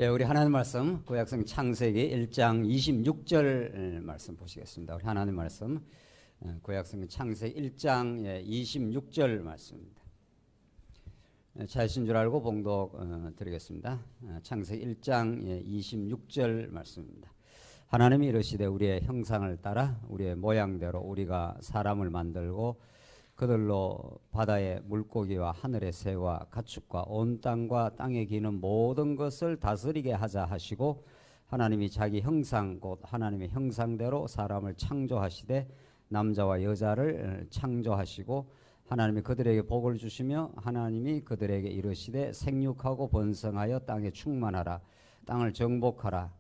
예, 우리 하나님 말씀 구약성 창세기 1장 26절 말씀 보시겠습니다. 우리 하나님 말씀 구약성 창세기 1장 26절 말씀입니다. 자신 줄 알고 봉독 드리겠습니다. 창세기 1장 26절 말씀입니다. 하나님이 이르시되 우리의 형상을 따라 우리의 모양대로 우리가 사람을 만들고 그들로 바다의 물고기와 하늘의 새와 가축과 온 땅과 땅에 기는 모든 것을 다스리게 하자 하시고 하나님이 자기 형상 곧 하나님의 형상대로 사람을 창조하시되 남자와 여자를 창조하시고 하나님이 그들에게 복을 주시며 하나님이 그들에게 이르시되 생육하고 번성하여 땅에 충만하라 땅을 정복하라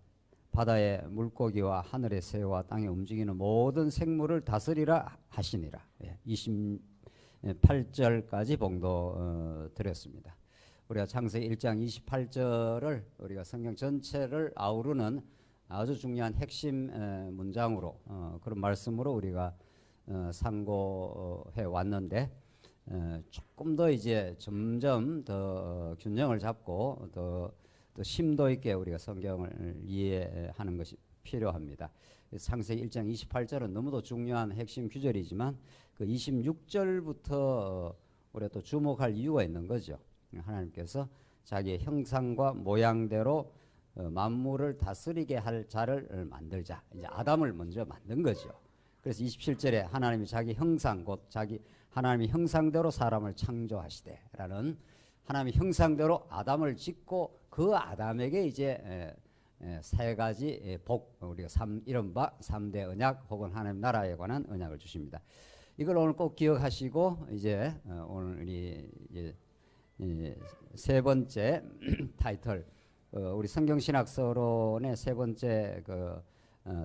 바다의 물고기와 하늘의 새와 땅에 움직이는 모든 생물을 다스리라 하시니라. 28절까지 봉독 드렸습니다. 우리가 창세기 1장 28절을 우리가 성경 전체를 아우르는 아주 중요한 핵심 문장으로 그런 말씀으로 우리가 상고해 왔는데 조금 더 이제 점점 더 균형을 잡고 더 심도 있게 우리가 성경을 이해하는 것이 필요합니다. 창세기 1장 28절은 너무도 중요한 핵심 구절이지만 그 26절부터 우리가 또 주목할 이유가 있는 거죠. 하나님께서 자기의 형상과 모양대로 만물을 다스리게 할 자를 만들자. 이제 아담을 먼저 만든 거죠. 그래서 27절에 하나님이 자기 형상 곧 자기 하나님의 형상대로 사람을 창조하시되라는 하나님의 형상대로 아담을 짓고 그 아담에게 이제 세 가지 복, 우리가 이른바 3대 언약 혹은 하나님 나라에 관한 언약을 주십니다. 이걸 오늘 꼭 기억하시고 이제 오늘 이제 세 번째 타이틀 우리 성경신학서론의 세 번째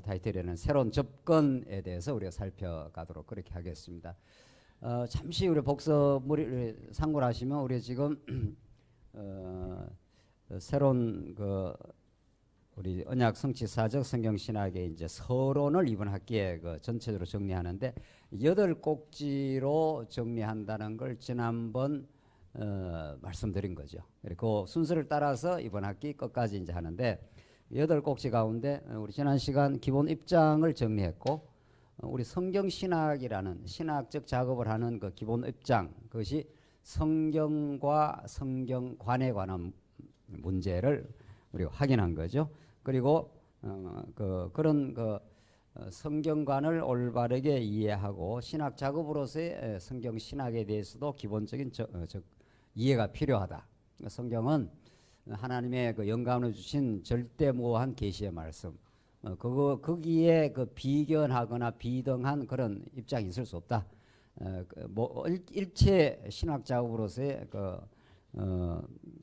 타이틀에는 새로운 접근에 대해서 우리가 살펴가도록 그렇게 하겠습니다. 잠시 우리 복습을 참고를 하시면 우리 지금 새로운 우리 언약 성취사적 성경신학의 이제 서론을 이번 학기에 전체적으로 정리하는데 8꼭지로 정리한다는 걸 지난번 말씀드린 거죠. 그리고 그 순서를 따라서 이번 학기 끝까지 이제 하는데 8꼭지 가운데 우리 지난 시간 기본 입장을 정리했고 우리 성경신학이라는 신학적 작업을 하는 그 기본 입장 그것이 성경과 성경관에 관한 문제를 우리가 확인한 거죠. 그리고 그런 성경관을 올바르게 이해하고 신학 작업으로서의 성경 신학에 대해서도 기본적인 이해가 필요하다. 성경은 하나님의 그 영감을 주신 절대무한 계시의 말씀. 거기에 비견하거나 비등한 그런 입장이 있을 수 없다. 일체 신학 작업으로서의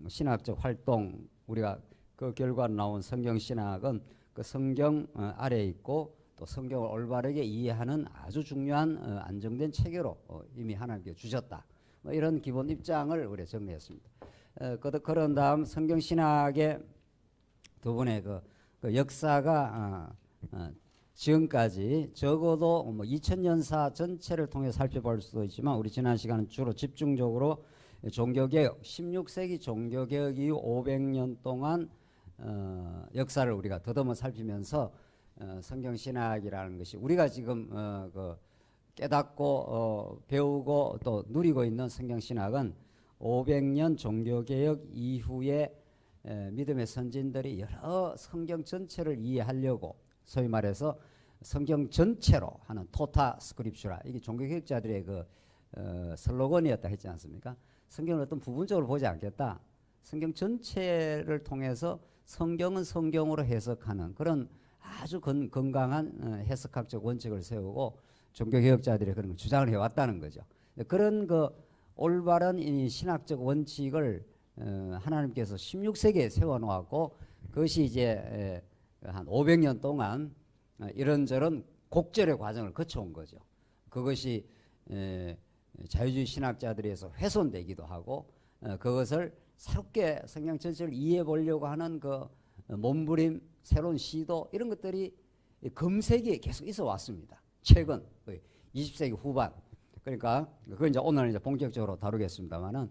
신학적 활동 우리가 그 결과로 나온 성경 신학은 그 성경 아래에 있고 또 성경을 올바르게 이해하는 아주 중요한 안정된 체계로 이미 하나님께 주셨다. 이런 기본 입장을 우리가 정리했습니다. 그런 다음 성경 신학의 두 분의 그 역사가 지금까지 적어도 2000년사 전체를 통해 살펴볼 수도 있지만 우리 지난 시간은 주로 집중적으로 종교개혁 16세기 종교개혁 이후 500년 동안 역사를 우리가 더듬어 살피면서 성경신학이라는 것이 우리가 지금 깨닫고 배우고 또 누리고 있는 성경신학은 500년 종교개혁 이후에 믿음의 선진들이 여러 성경 전체를 이해하려고 소위 말해서 성경 전체로 하는 토타 스크립슈라 이게 종교개혁자들의 슬로건이었다 했지 않습니까? 성경을 어떤 부분적으로 보지 않겠다. 성경 전체를 통해서 성경은 성경으로 해석하는 그런 아주 건강한 해석학적 원칙을 세우고 종교개혁자들이 그런 걸 주장을 해왔다는 거죠. 그런 올바른 이 신학적 원칙을 하나님께서 16세기에 세워놓았고 그것이 이제 한 500년 동안 이런저런 곡절의 과정을 거쳐온 거죠. 그것이 자유주의 신학자들에서 훼손되기도 하고 그것을 새롭게 성경 전체를 이해해 보려고 하는 몸부림, 새로운 시도 이런 것들이 금세기에 계속 있어 왔습니다. 최근 20세기 후반 그러니까 그걸 이제 오늘 이제 본격적으로 다루겠습니다만은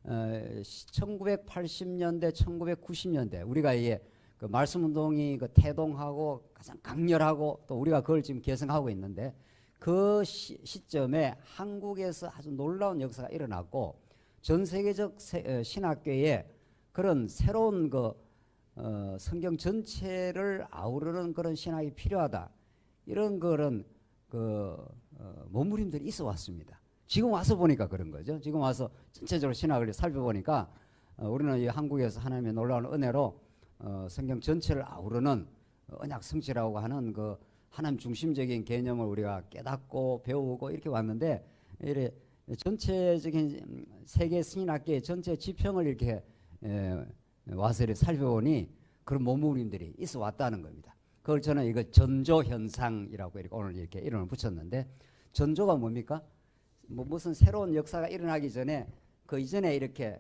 1980년대, 1990년대 우리가 이게 그 말씀 운동이 그 태동하고 가장 강렬하고 또 우리가 그걸 지금 계승하고 있는데 그 시점에 한국에서 아주 놀라운 역사가 일어났고 전 세계적 신학계에 그런 새로운 그 성경 전체를 아우르는 그런 신학이 필요하다. 이런 그런 몸부림들이 있어 왔습니다. 지금 와서 보니까 그런 거죠. 지금 와서 전체적으로 신학을 살펴보니까 우리는 이 한국에서 하나님의 놀라운 은혜로 성경 전체를 아우르는 언약 성취라고 하는 그 하나님 중심적인 개념을 우리가 깨닫고 배우고 이렇게 왔는데 이래 전체적인 세계 신학계의 전체 지평을 이렇게 와서 이렇게 살펴보니 그런 몸부림들이 있어 왔다는 겁니다. 그걸 저는 이거 전조 현상이라고 이렇게 오늘 이렇게 이름을 붙였는데 전조가 뭡니까? 무슨 새로운 역사가 일어나기 전에 그 이전에 이렇게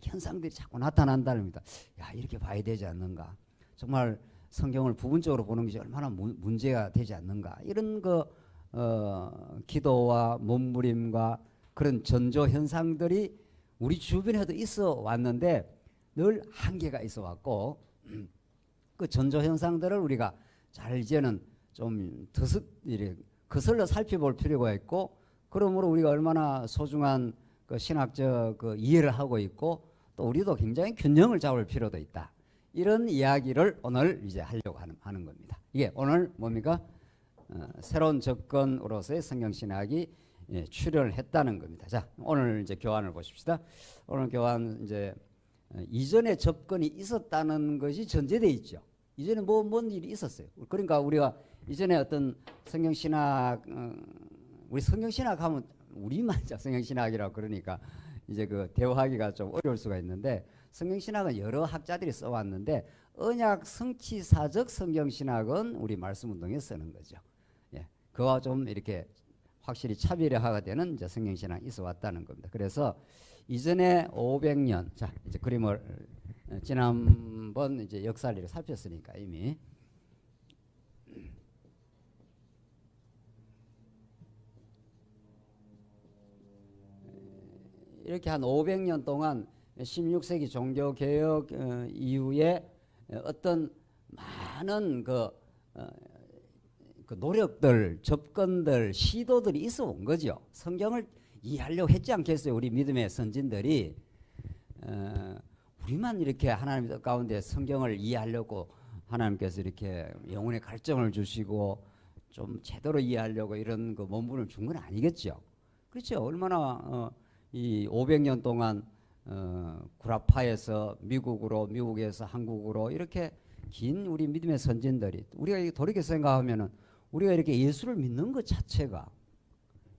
현상들이 자꾸 나타난다는 겁니다. 야, 이렇게 봐야 되지 않는가? 정말 성경을 부분적으로 보는 것이 얼마나 문제가 되지 않는가? 이런 기도와 몸부림과 그런 전조 현상들이 우리 주변에도 있어 왔는데 늘 한계가 있어 왔고 그 전조 현상들을 우리가 잘 이제는 좀 거슬러 살펴볼 필요가 있고 그러므로 우리가 얼마나 소중한 그 신학적 그 이해를 하고 있고 또 우리도 굉장히 균형을 잡을 필요도 있다. 이런 이야기를 오늘 이제 하려고 하는 겁니다. 이게 오늘 뭡니까? 새로운 접근으로서의 성경신학이 출현을 했다는 겁니다. 자, 오늘 이제 교환을 보십시다. 오늘 교환 이제 이전에 접근이 있었다는 것이 전제되어 있죠. 이전에 뭔 일이 있었어요. 그러니까 우리가 이전에 어떤 성경신학 우리 성경신학 하면 우리만 성경신학이라고 그러니까 이제 그 대화하기가 좀 어려울 수가 있는데 성경신학은 여러 학자들이 써왔는데 언약 성취사적 성경신학은 우리 말씀운동에 쓰는 거죠. 예, 그와 좀 이렇게 확실히 차별화가 되는 이제 성경신학이 있어 왔다는 겁니다. 그래서 이전에 500년, 자 이제 그림을 지난번 이제 역사를 이렇게 살폈으니까 이미 이렇게 한 500년 동안 16세기 종교개혁 이후에 어떤 많은 그 노력들, 접근들, 시도들이 있어 온 거죠. 성경을 이해하려고 했지 않겠어요? 우리 믿음의 선진들이 우리만 이렇게 하나님의 뜻 가운데 성경을 이해하려고 하나님께서 이렇게 영혼의 갈증을 주시고 좀 제대로 이해하려고 이런 그 몸부림을 준 건 아니겠죠. 그렇죠. 얼마나 이 500년 동안 구라파에서 미국에서 한국으로 이렇게 긴 우리 믿음의 선진들이 우리가 돌이켜 생각하면은 우리가 이렇게 예수를 믿는 것 자체가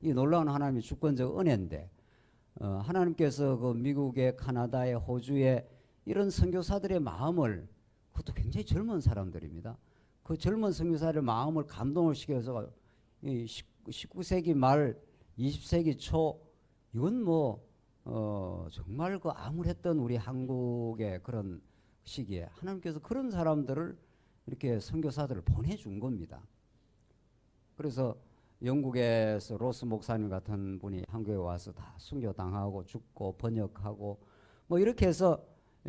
이 놀라운 하나님의 주권적 은혜인데 하나님께서 그 미국의 카나다의 호주의 이런 선교사들의 마음을 그것도 굉장히 젊은 사람들입니다. 그 젊은 선교사들의 마음을 감동을 시켜서 이 19세기 말 20세기 초 이건 정말 그 암울했던 우리 한국의 그런 시기에 하나님께서 그런 사람들을 이렇게 선교사들을 보내준 겁니다. 그래서 영국에서 로스 목사님 같은 분이 한국에 와서 다 순교당하고 죽고 번역하고 이렇게 해서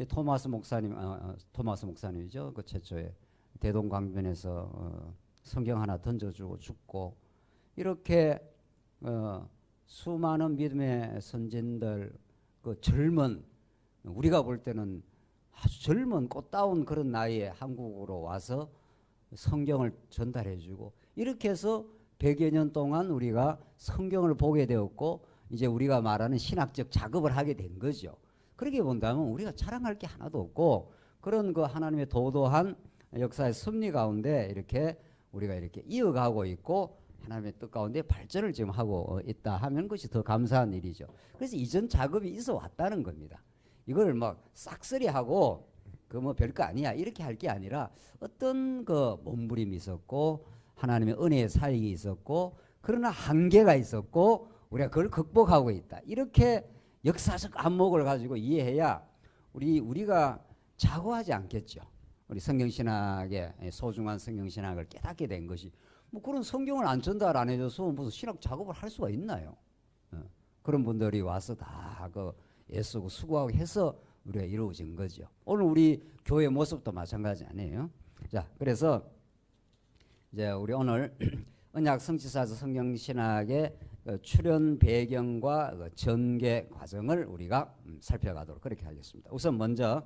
토마스 목사님이죠. 그 최초에 대동강변에서 성경 하나 던져주고 죽고 이렇게 수많은 믿음의 선진들 그 젊은 우리가 볼 때는 아주 젊은 꽃다운 그런 나이에 한국으로 와서 성경을 전달해주고 이렇게 해서 100여 년 동안 우리가 성경을 보게 되었고 이제 우리가 말하는 신학적 작업을 하게 된 거죠. 그렇게 본다면 우리가 자랑할 게 하나도 없고 그런 그 하나님의 도도한 역사의 섭리 가운데 이렇게 우리가 이렇게 이어가고 있고 하나님의 뜻 가운데 발전을 지금 하고 있다 하면 그것이 더 감사한 일이죠. 그래서 이전 작업이 있어 왔다는 겁니다. 이걸 막 싹쓸이하고 그 별거 아니야 이렇게 할 게 아니라 어떤 그 몸부림이 있었고 하나님의 은혜의 사역이 있었고 그러나 한계가 있었고 우리가 그걸 극복하고 있다. 이렇게 역사적 안목을 가지고 이해해야 우리가 자고하지 않겠죠. 우리 성경신학의 소중한 성경신학을 깨닫게 된 것이 그런 성경을 안 전달 안 해줘서 무슨 신학 작업을 할 수가 있나요? 그런 분들이 와서 다 그 애쓰고 수고하고 해서 우리가 이루어진 거죠. 오늘 우리 교회 모습도 마찬가지 아니에요? 자, 그래서 이제 우리 오늘 언약 성취사서 성경신학의 출현 배경과 전개 과정을 우리가 살펴가도록 그렇게 하겠습니다. 우선 먼저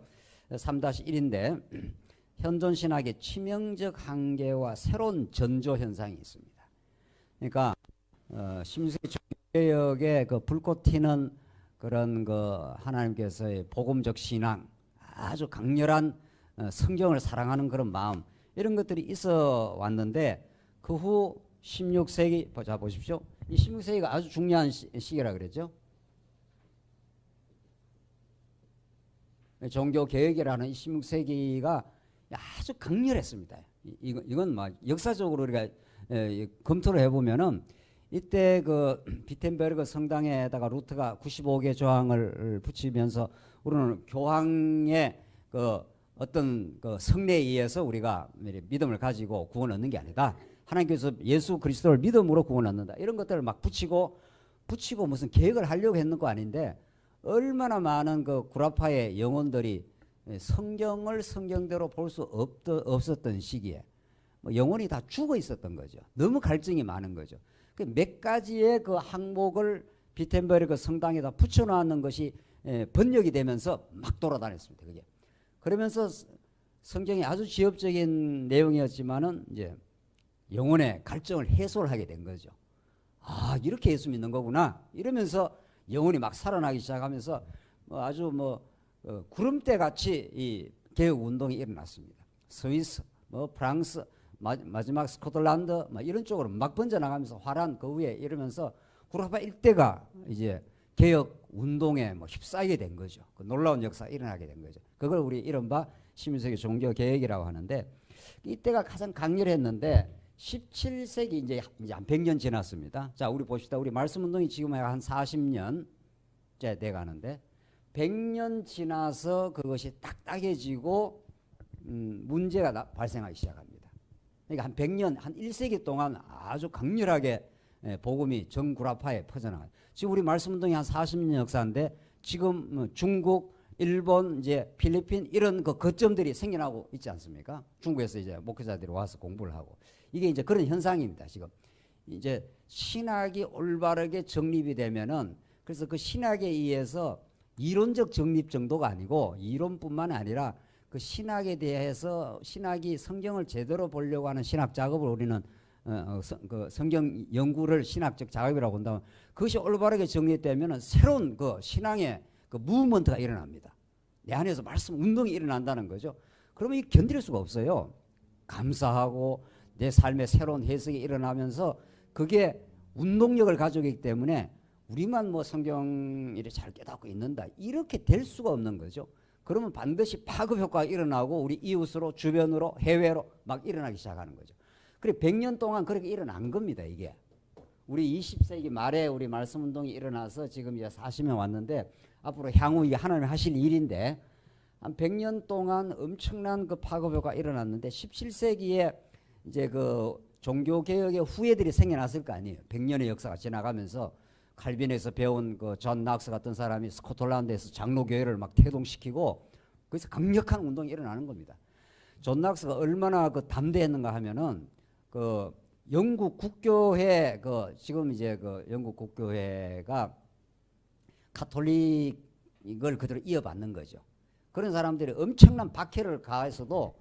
3-1인데 현존 신학의 치명적 한계와 새로운 전조 현상이 있습니다. 그러니까 신유세기 종교개혁의 그 불꽃 튀는 그런 그 하나님께서의 복음적 신앙, 아주 강렬한 성경을 사랑하는 그런 마음, 이런 것들이 있어 왔는데 그 후 16세기 자 보십시오. 이 16세기가 아주 중요한 시기라 그랬죠. 종교 개혁이라는 이 16세기가 아주 강렬했습니다. 이건 막 역사적으로 우리가 검토를 해보면은 이때 그 비텐베르그 성당에다가 루트가 95개 조항을 붙이면서 우리는 교황의 그 어떤 그 성례에 의해서 우리가 믿음을 가지고 구원 얻는 게 아니다. 하나님께서 예수 그리스도를 믿음으로 구원 얻는다. 이런 것들을 막 붙이고 무슨 계획을 하려고 했는 거 아닌데 얼마나 많은 그 구라파의 영혼들이 성경을 성경대로 볼 수 없었던 시기에 뭐 영혼이 다 죽어 있었던 거죠. 너무 갈증이 많은 거죠. 몇 가지의 그 항목을 비텐베르그 성당에다 붙여놓는 것이 번역이 되면서 막 돌아다녔습니다. 그게. 그러면서 성경이 아주 지엽적인 내용이었지만은 이제 영혼의 갈증을 해소를 하게 된 거죠. 아, 이렇게 예수 믿는 거구나. 이러면서 영혼이 막 살아나기 시작하면서 아주 구름대 같이 이 개혁 운동이 일어났습니다. 스위스, 프랑스, 마지막 스코틀랜드 이런 쪽으로 막 번져나가면서 화란 그 위에 이러면서 구라파 일대가 이제 개혁 운동에 휩싸이게 된 거죠. 그 놀라운 역사가 일어나게 된 거죠. 그걸 우리 이른바 16세기 종교 개혁이라고 하는데 이때가 가장 강렬했는데 17세기 이제 한 100년 지났습니다. 자, 우리 봅시다. 우리 말씀 운동이 지금 한 40년째 돼 가는데 100년 지나서 그것이 딱딱해지고 문제가 발생하기 시작합니다. 그러니까 한 100년, 한 1세기 동안 아주 강렬하게 복음이 전 구라파에 퍼져나가요. 지금 우리 말씀 운동이 한 40년 역사인데 지금 중국, 일본, 이제 필리핀 이런 그 거점들이 생겨나고 있지 않습니까? 중국에서 이제 목회자들이 와서 공부를 하고 이게 이제 그런 현상입니다. 지금 이제 신학이 올바르게 정립이 되면은 그래서 그 신학에 의해서 이론적 정립 정도가 아니고 이론뿐만 아니라 그 신학에 대해서 신학이 성경을 제대로 보려고 하는 신학 작업을 우리는 그 성경 연구를 신학적 작업이라고 본다면 그것이 올바르게 정립되면은 새로운 그 신앙의 그 무브먼트가 일어납니다. 내 안에서 말씀 운동이 일어난다는 거죠. 그러면 이 견딜 수가 없어요. 감사하고 내 삶의 새로운 해석이 일어나면서 그게 운동력을 가지고 있기 때문에 우리만 성경을 잘 깨닫고 있는다 이렇게 될 수가 없는 거죠. 그러면 반드시 파급 효과가 일어나고 우리 이웃으로 주변으로 해외로 막 일어나기 시작하는 거죠. 그래 100년 동안 그렇게 일어난 겁니다. 이게 우리 20세기 말에 우리 말씀 운동이 일어나서 지금 이제 40년 왔는데 앞으로 향후 이게 하나님 하실 일인데 한 100년 동안 엄청난 그 파급 효과가 일어났는데 17세기에 이제 그 종교 개혁의 후예들이 생겨났을 거 아니에요. 100년의 역사가 지나가면서 칼빈에서 배운 그 존 낙스 같은 사람이 스코틀랜드에서 장로교회를 막 태동시키고 그래서 강력한 운동이 일어나는 겁니다. 존 낙스가 얼마나 그 담대했는가 하면은 그 영국 국교회 그 지금 이제 그 영국 국교회가 가톨릭을 그대로 이어받는 거죠. 그런 사람들이 엄청난 박해를 가해서도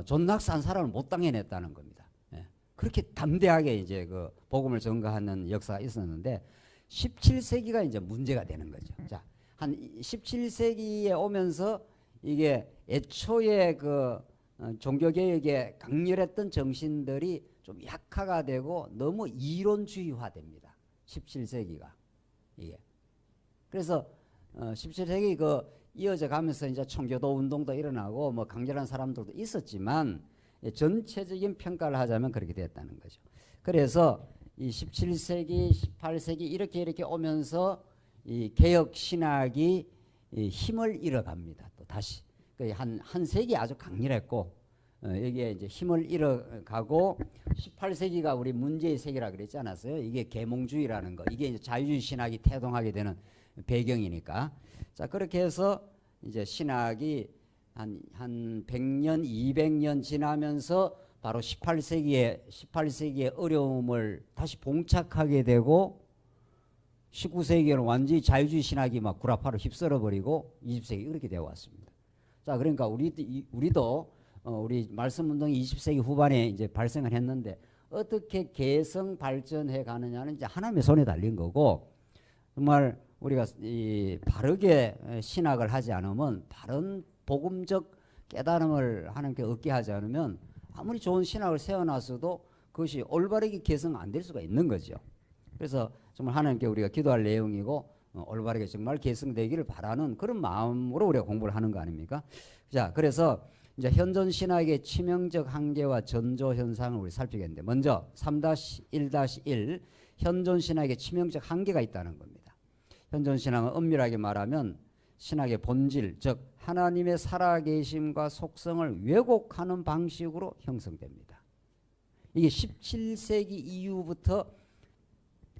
존 낙스 한 사람을 못 당해냈다는 겁니다. 예. 그렇게 담대하게 이제 그 복음을 전가하는 역사가 있었는데 17세기가 이제 문제가 되는 거죠. 자, 한 17세기에 오면서 이게 애초에 그 종교개혁에 강렬했던 정신들이 좀 약화가 되고 너무 이론주의화됩니다. 17세기가 이게. 그래서 17세기 그 이어져 가면서 이제 청교도 운동도 일어나고 강렬한 사람들도 있었지만 전체적인 평가를 하자면 그렇게 됐다는 거죠. 그래서 이 17세기, 18세기 이렇게 오면서 이 개혁 신학이 이 힘을 잃어갑니다. 또 다시 한 세기 아주 강렬했고 여기에 이제 힘을 잃어가고 18세기가 우리 문제의 세기라 그랬지 않았어요? 이게 계몽주의라는 거, 이게 이제 자유주의 신학이 태동하게 되는 배경이니까. 자, 그렇게 해서 이제 신학이 한 100년, 200년 지나면서 바로 18세기의 어려움을 다시 봉착하게 되고 19세기에는 완전히 자유주의 신학이 막 구라파로 휩쓸어 버리고 20세기 이렇게 되어 왔습니다. 자, 그러니까 우리도 우리 말씀 운동이 20세기 후반에 이제 발생을 했는데 어떻게 개성 발전해 가느냐는 이제 하나님의 손에 달린 거고, 정말 우리가 바르게 신학을 하지 않으면, 바른 복음적 깨달음을 하나님께 얻게 하지 않으면 아무리 좋은 신학을 세워놨어도 그것이 올바르게 개성 안 될 수가 있는 거죠. 그래서 정말 하나님께 우리가 기도할 내용이고 올바르게 정말 개성되기를 바라는 그런 마음으로 우리가 공부를 하는 거 아닙니까? 자, 그래서 이제 현존 신학의 치명적 한계와 전조 현상을 우리 살피겠는데, 먼저 3-1-1 현존 신학의 치명적 한계가 있다는 겁니다. 현존 신학은 엄밀하게 말하면 신학의 본질, 즉 하나님의 살아계심과 속성을 왜곡하는 방식으로 형성됩니다. 이게 17세기 이후부터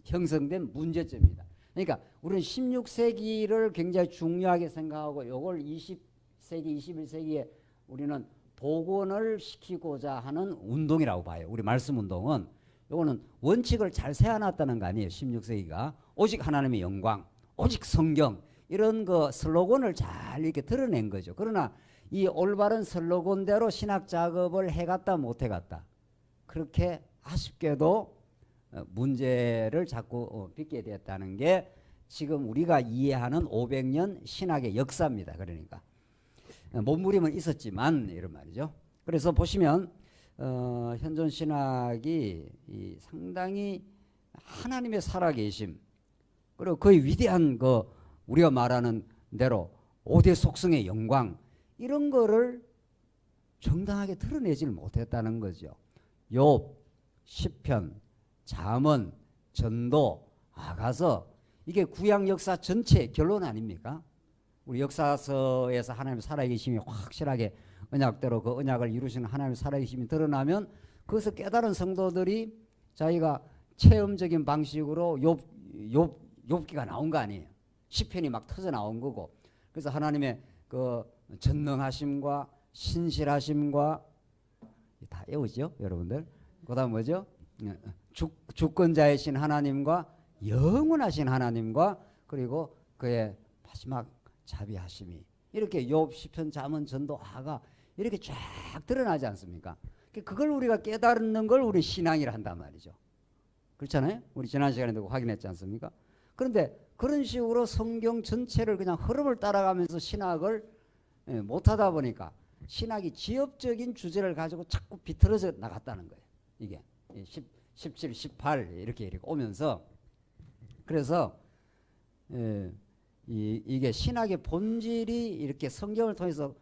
형성된 문제점입니다. 그러니까 우리는 16세기를 굉장히 중요하게 생각하고 이걸 20세기, 21세기에 우리는 복원을 시키고자 하는 운동이라고 봐요. 우리 말씀 운동은 이거는 원칙을 잘 세워놨다는 거 아니에요. 16세기가 오직 하나님의 영광, 오직 성경, 이런 거 슬로건을 잘 이렇게 드러낸 거죠. 그러나 이 올바른 슬로건대로 신학 작업을 해갔다 못해갔다, 그렇게 아쉽게도 문제를 자꾸 빚게 되었다는 게 지금 우리가 이해하는 500년 신학의 역사입니다. 그러니까 몸부림은 있었지만 이런 말이죠. 그래서 보시면 현존 신학이 상당히 하나님의 살아계심, 그리고 거의 위대한 그 우리가 말하는 대로 5대 속성의 영광, 이런 거를 정당하게 드러내지를 못했다는 거죠. 욥, 시편, 잠언, 전도, 아가서, 이게 구약 역사 전체 결론 아닙니까? 우리 역사서에서 하나님의 살아계심이 확실하게 언약대로 그 언약을 이루시는 하나님의 살아계심이 드러나면 그것을 깨달은 성도들이 자기가 체험적인 방식으로 욥기가 나온 거 아니에요. 시편이 막 터져 나온 거고. 그래서 하나님의 그 전능하심과 신실하심과 다 외우죠, 여러분들. 그다음 뭐죠? 주권자이신 하나님과 영원하신 하나님과 그리고 그의 마지막 자비하심이, 이렇게 욥, 시편, 잠언, 전도, 아가 이렇게 쫙 드러나지 않습니까? 그걸 우리가 깨닫는 걸 우리 신앙이라 한단 말이죠. 그렇잖아요? 우리 지난 시간에도 확인했지 않습니까? 그런데 그런 식으로 성경 전체를 그냥 흐름을 따라가면서 신학을 못하다 보니까 신학이 지엽적인 주제를 가지고 자꾸 비틀어져 나갔다는 거예요. 이게 17, 18 이렇게 오면서, 그래서 이게 신학의 본질이 이렇게 성경을 통해서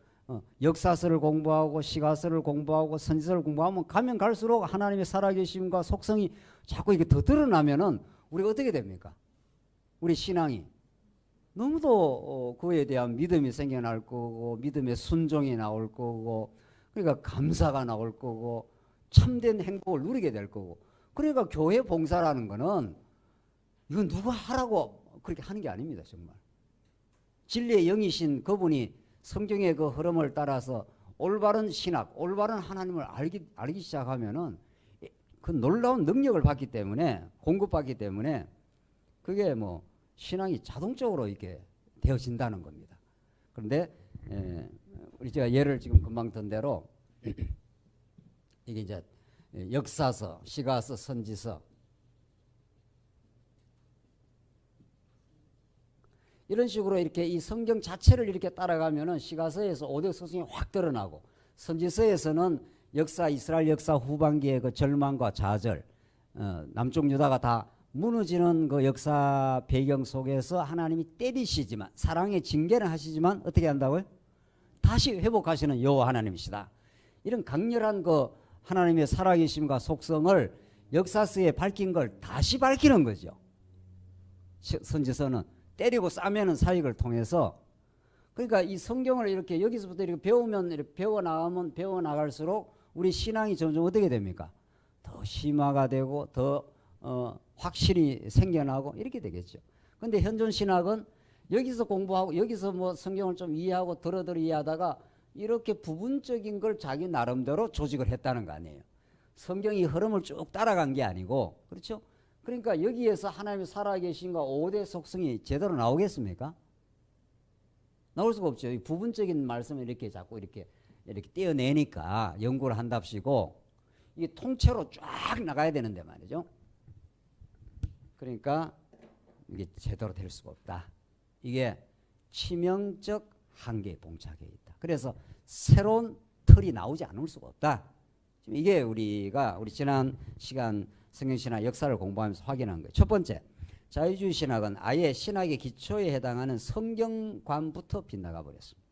역사서를 공부하고 시가서를 공부하고 선지서를 공부하면 가면 갈수록 하나님의 살아계심과 속성이 자꾸 이게 더 드러나면은 우리가 어떻게 됩니까? 우리 신앙이 너무도 그에 대한 믿음이 생겨날 거고, 믿음의 순종이 나올 거고, 그러니까 감사가 나올 거고, 참된 행복을 누리게 될 거고. 그러니까 교회 봉사라는 거는 이건 누가 하라고 그렇게 하는 게 아닙니다. 정말 진리의 영이신 그분이 성경의 그 흐름을 따라서 올바른 신학, 올바른 하나님을 알기 시작하면은 그 놀라운 능력을 받기 때문에, 공급받기 때문에 그게 뭐 신앙이 자동적으로 이렇게 되어진다는 겁니다. 그런데 우리 제가 예를 지금 금방 든 대로 이게 이제 역사서, 시가서, 선지서, 이런 식으로 이렇게 이 성경 자체를 이렇게 따라가면은 시가서에서 5대 속성이 확 드러나고, 선지서에서는 역사, 이스라엘 역사 후반기의 그 절망과 좌절, 남쪽 유다가 다 무너지는 그 역사 배경 속에서 하나님이 때리시지만, 사랑의 징계는 하시지만 어떻게 한다고요? 다시 회복하시는 여호와 하나님이시다. 이런 강렬한 그 하나님의 살아계심과 속성을 역사서에 밝힌 걸 다시 밝히는 거죠. 선지서는 때리고 싸매는 사역을 통해서. 그러니까 이 성경을 이렇게 여기서부터 이렇게 배우면, 이렇게 배워나가면 배워나갈수록 우리 신앙이 점점 어떻게 됩니까? 더 심화가 되고 더 확실히 생겨나고 이렇게 되겠죠. 그런데 현존 신학은 여기서 공부하고 여기서 뭐 성경을 좀 이해하고 더러더러 이해하다가 이렇게 부분적인 걸 자기 나름대로 조직을 했다는 거 아니에요. 성경이 흐름을 쭉 따라간 게 아니고, 그렇죠? 그러니까 여기에서 하나님이 살아계신과 5대 속성이 제대로 나오겠습니까? 나올 수가 없죠. 이 부분적인 말씀을 이렇게 자꾸 이렇게 떼어내니까 연구를 한답시고 이게 통째로 쫙 나가야 되는데 말이죠. 그러니까 이게 제대로 될 수가 없다. 이게 치명적 한계에 봉착해 있다. 그래서 새로운 틀이 나오지 않을 수가 없다. 지금 이게 우리 지난 시간 성경신학 역사를 공부하면서 확인한 거예요. 첫 번째, 자유주의 신학은 아예 신학의 기초에 해당하는 성경관부터 빗나가 버렸습니다.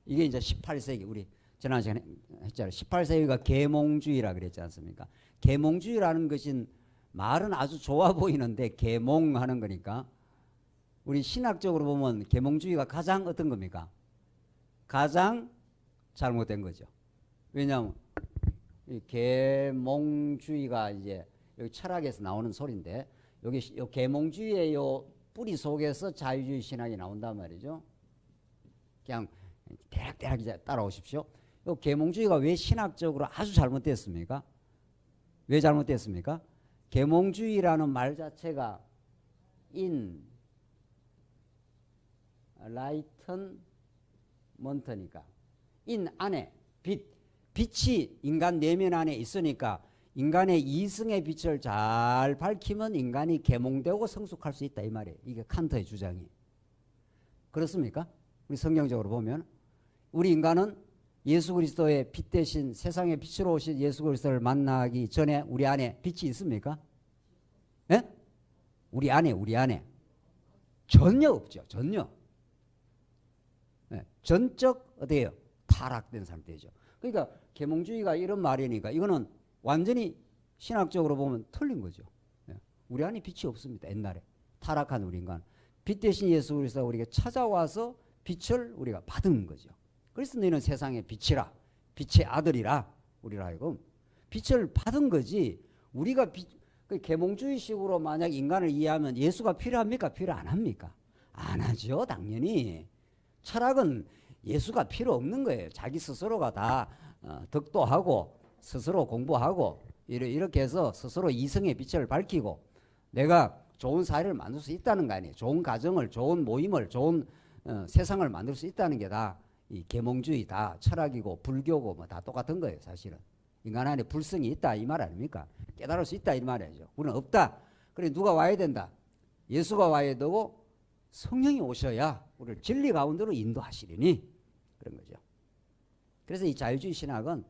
이게 이제 18세기, 우리 지난 시간에 했잖아요. 18세기가 계몽주의라 그랬지 않습니까? 계몽주의라는 것은 말은 아주 좋아 보이는데 계몽하는 거니까 우리 신학적으로 보면 계몽주의가 가장 어떤 겁니까? 가장 잘못된 거죠. 왜냐하면 이 계몽주의가 이제 여기 철학에서 나오는 소리인데 여기 요 계몽주의의 요 뿌리 속에서 자유주의 신학이 나온단 말이죠. 그냥 대략 이제 따라오십시오. 요 계몽주의가 왜 신학적으로 아주 잘못됐습니까? 왜 잘못됐습니까? 계몽주의라는 말 자체가 인라이턴먼트니까 인 안에 빛이 인간 내면 안에 있으니까 인간의 이승의 빛을 잘 밝히면 인간이 계몽되고 성숙할 수 있다 이 말이에요. 이게 칸트의 주장이. 그렇습니까? 우리 성경적으로 보면 우리 인간은 예수 그리스도의 빛 대신 세상의 빛으로 오신 예수 그리스도를 만나기 전에 우리 안에 빛이 있습니까? 예? 우리 안에 전혀 없죠. 전혀. 예. 전적 어때요? 타락된 상태죠. 그러니까 계몽주의가 이런 말이니까 이거는 완전히 신학적으로 보면 틀린 거죠. 예. 우리 안에 빛이 없습니다. 옛날에 타락한 우리 인간 빛 대신 예수 그리스도가 우리가 찾아와서 빛을 우리가 받은 거죠. 그래서 너희는 세상의 빛이라, 빛의 아들이라 우리라 하여금 빛을 받은 거지. 우리가 그 계몽주의식으로 만약 인간을 이해하면 예수가 필요합니까? 필요 안 합니까? 안 하죠. 당연히. 철학은 예수가 필요 없는 거예요. 자기 스스로가 다 덕도하고 스스로 공부하고 이렇게 해서 스스로 이성의 빛을 밝히고 내가 좋은 사회를 만들 수 있다는 거 아니에요. 좋은 가정을, 좋은 모임을, 좋은 세상을 만들 수 있다는 게 다 이 계몽주의 다 철학이고 불교고 뭐 다 똑같은 거예요. 사실은 인간 안에 불성이 있다 이 말 아닙니까? 깨달을 수 있다 이 말이죠. 우리는 없다. 그래 누가 와야 된다. 예수가 와야 되고 성령이 오셔야 우리를 진리 가운데로 인도하시리니 그런 거죠. 그래서 이 자유주의 신학은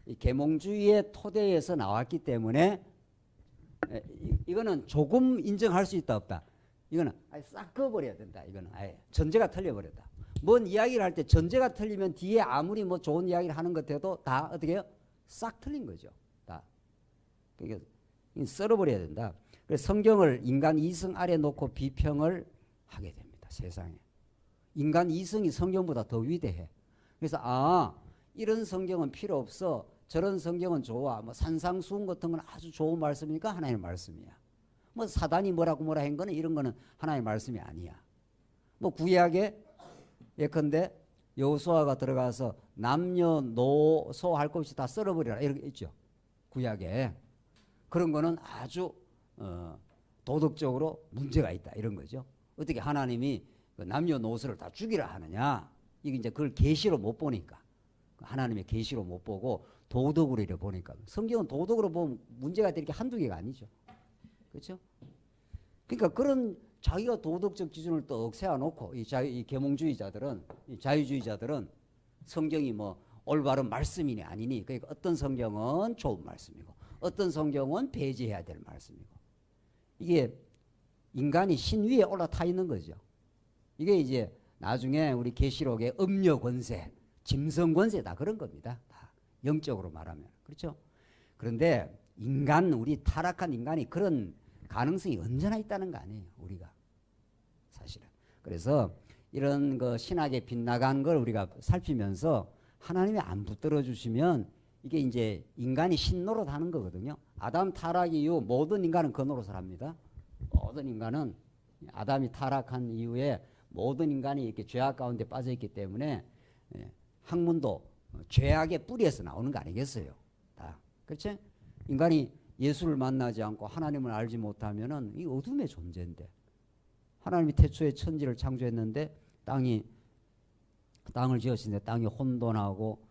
이 계몽주의의 토대에서 나왔기 때문에 이거는 조금 인정할 수 있다 없다. 이거는 아예 싹 그어버려야 된다. 이거는 아예 전제가 틀려버렸다. 뭔 이야기를 할 때 전제가 틀리면 뒤에 아무리 뭐 좋은 이야기를 하는 것 같아도 다 어떻게 해요? 싹 틀린 거죠. 다. 그러니까 썰어버려야 된다. 그래서 성경을 인간 이성 아래 놓고 비평을 하게 됩니다. 세상에. 인간 이성이 성경보다 더 위대해. 그래서 이런 성경은 필요 없어. 저런 성경은 좋아. 뭐 산상수훈 같은 건 아주 좋은 말씀이니까 하나님의 말씀이야. 뭐 사단이 뭐라 한 거는 이런 거는 하나님의 말씀이 아니야. 뭐 구약에 예컨대 여호수아가 들어가서 남녀노소 할 것 없이 다 썰어버리라 이렇게 있죠. 구약에. 그런 거는 아주 도덕적으로 문제가 있다 이런 거죠. 어떻게 하나님이 그 남녀노소를 다 죽이라 하느냐. 이게 이제 그걸 계시로 못 보니까. 하나님의 계시로 못 보고 도덕으로 이래 보니까. 성경은 도덕으로 보면 문제가 될 게 한두 개가 아니죠. 그렇죠? 그러니까 그런 자기가 도덕적 기준을 떡 세워놓고 이 계몽주의자들은 이 자유주의자들은 성경이 뭐 올바른 말씀이니 아니니 그러니까 어떤 성경은 좋은 말씀이고 어떤 성경은 배제해야 될 말씀이고 이게 인간이 신 위에 올라타 있는 거죠. 이게 이제 나중에 우리 계시록의 음녀 권세, 짐승 권세다 그런 겁니다. 다 영적으로 말하면 그렇죠. 그런데 우리 타락한 인간이 그런 가능성이 언제나 있다는 거 아니에요. 우리가 사실은. 그래서 이런 그 신학에 빗나간 걸 우리가 살피면서 하나님이 안 붙들어 주시면 이게 이제 인간이 신노릇 하는 거거든요. 아담 타락 이후 모든 인간은 그 노릇을 합니다. 모든 인간은 아담이 타락한 이후에 모든 인간이 이렇게 죄악 가운데 빠져 있기 때문에 학문도 죄악의 뿌리에서 나오는 거 아니겠어요? 다. 그렇지? 인간이 예수를 만나지 않고 하나님을 알지 못하면은 이 어둠의 존재인데, 하나님이 태초에 천지를 창조했는데 땅을 지으시는데 땅이 혼돈하고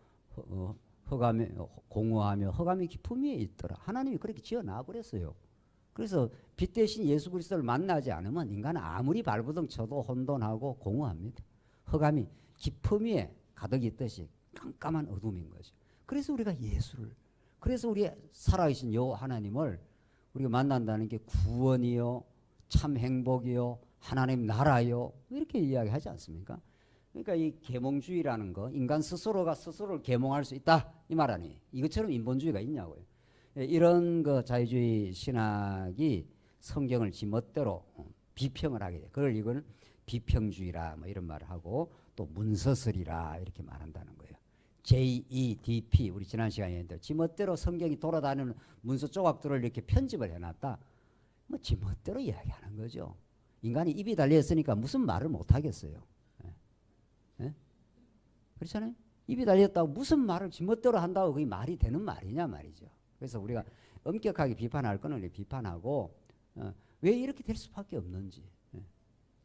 흑암에 공허하며 흑암의 깊음 위에 있더라. 하나님이 그렇게 지어놔 버렸어요. 그래서 빛 대신 예수 그리스도를 만나지 않으면 인간은 아무리 발버둥 쳐도 혼돈하고 공허합니다. 흑암이 깊음 위에 가득 있듯이 깜깜한 어둠인 거죠. 그래서 우리가 그래서 우리 살아계신 여호와 하나님을 우리가 만난다는 게 구원이요, 참 행복이요, 하나님 나라요, 이렇게 이야기하지 않습니까? 그러니까 이 계몽주의라는 거, 인간 스스로가 스스로를 계몽할 수 있다 이 말 아니에요. 이것처럼 인본주의가 있냐고요. 이런 그 자유주의 신학이 성경을 지멋대로 비평을 하게 돼. 그걸 이걸 비평주의라 뭐 이런 말을 하고 또 문서설이라 이렇게 말한다는 거예요. JEDP 우리 지난 시간에 했는데 지멋대로 성경이 돌아다니는 문서 조각들을 이렇게 편집을 해놨다. 뭐 지멋대로 이야기하는 거죠. 인간이 입이 달려있으니까 무슨 말을 못 하겠어요. 예? 그렇잖아요. 입이 달렸다고 무슨 말을 지멋대로 한다고 그게 말이 되는 말이냐 말이죠. 그래서 우리가 엄격하게 비판할 거는 비판하고 왜 이렇게 될 수밖에 없는지.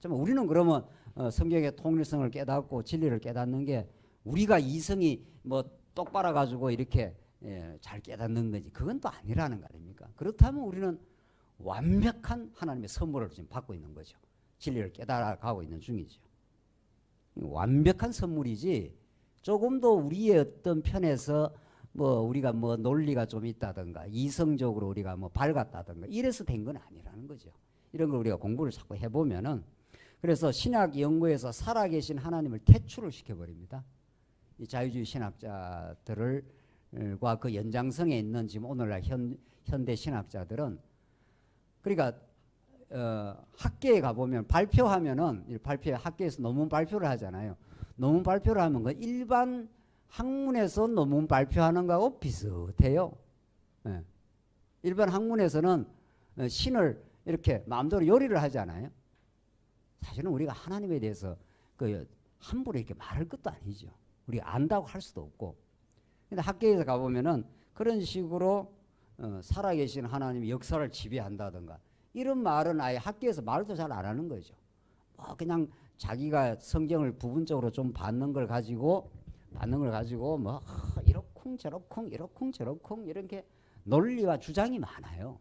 정말 우리는 그러면 성경의 통일성을 깨닫고 진리를 깨닫는 게 우리가 이성이 뭐 똑바로 가지고 이렇게 잘 깨닫는 거지. 그건 또 아니라는 거 아닙니까? 그렇다면 우리는 완벽한 하나님의 선물을 지금 받고 있는 거죠. 진리를 깨달아가고 있는 중이죠. 완벽한 선물이지 조금 더 우리의 어떤 편에서 뭐 우리가 뭐 논리가 좀 있다든가 이성적으로 우리가 뭐 밝았다든가 이래서 된 건 아니라는 거죠. 이런 걸 우리가 공부를 자꾸 해보면은 그래서 신학 연구에서 살아계신 하나님을 퇴출을 시켜버립니다. 이 자유주의 신학자들과 그 연장성에 있는 지금 오늘날 현대 신학자들은 그러니까 학계에 가보면 발표하면은 학계에서 논문 발표를 하잖아요. 논문 발표를 하면 그 일반 학문에서 논문 발표하는 거하고 비슷해요. 예. 일반 학문에서는 신을 이렇게 마음대로 요리를 하잖아요. 사실은 우리가 하나님에 대해서 그 함부로 이렇게 말할 것도 아니죠. 우리가 안다고 할 수도 없고. 근데 학계에서 가보면은 그런 식으로 살아계신 하나님의 역사를 지배한다든가 이런 말은 아예 학계에서 말도 잘 안 하는 거죠. 뭐 그냥 자기가 성경을 부분적으로 좀 받는 걸 가지고 뭐 이러쿵 저러쿵 이렇게 논리와 주장이 많아요.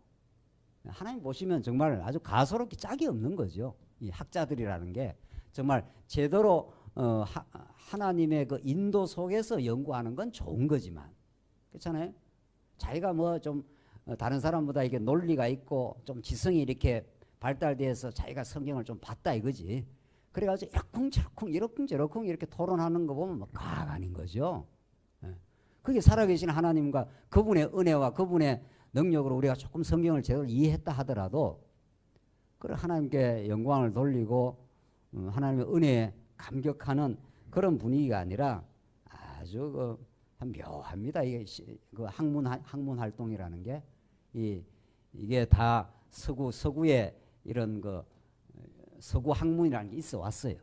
하나님 보시면 정말 아주 가소롭게 짝이 없는 거죠. 이 학자들이라는 게 정말 제대로 하나님의 그 인도 속에서 연구하는 건 좋은 거지만 그렇잖아요. 자기가 뭐 좀 다른 사람보다 이게 논리가 있고 좀 지성이 이렇게 발달돼서 자기가 성경을 좀 봤다 이거지. 그래가지고 이러쿵저러쿵 이렇게 토론하는 거 보면 뭐 과학 아닌 거죠. 그게 살아계신 하나님과 그분의 은혜와 그분의 능력으로 우리가 조금 성경을 제대로 이해했다 하더라도 그 하나님께 영광을 돌리고 하나님의 은혜에 감격하는 그런 분위기가 아니라 아주 묘합니다. 이게 그 학문 활동이라는 게 이게 다 서구의 이런 그 서구 학문이라는 게 있어 왔어요.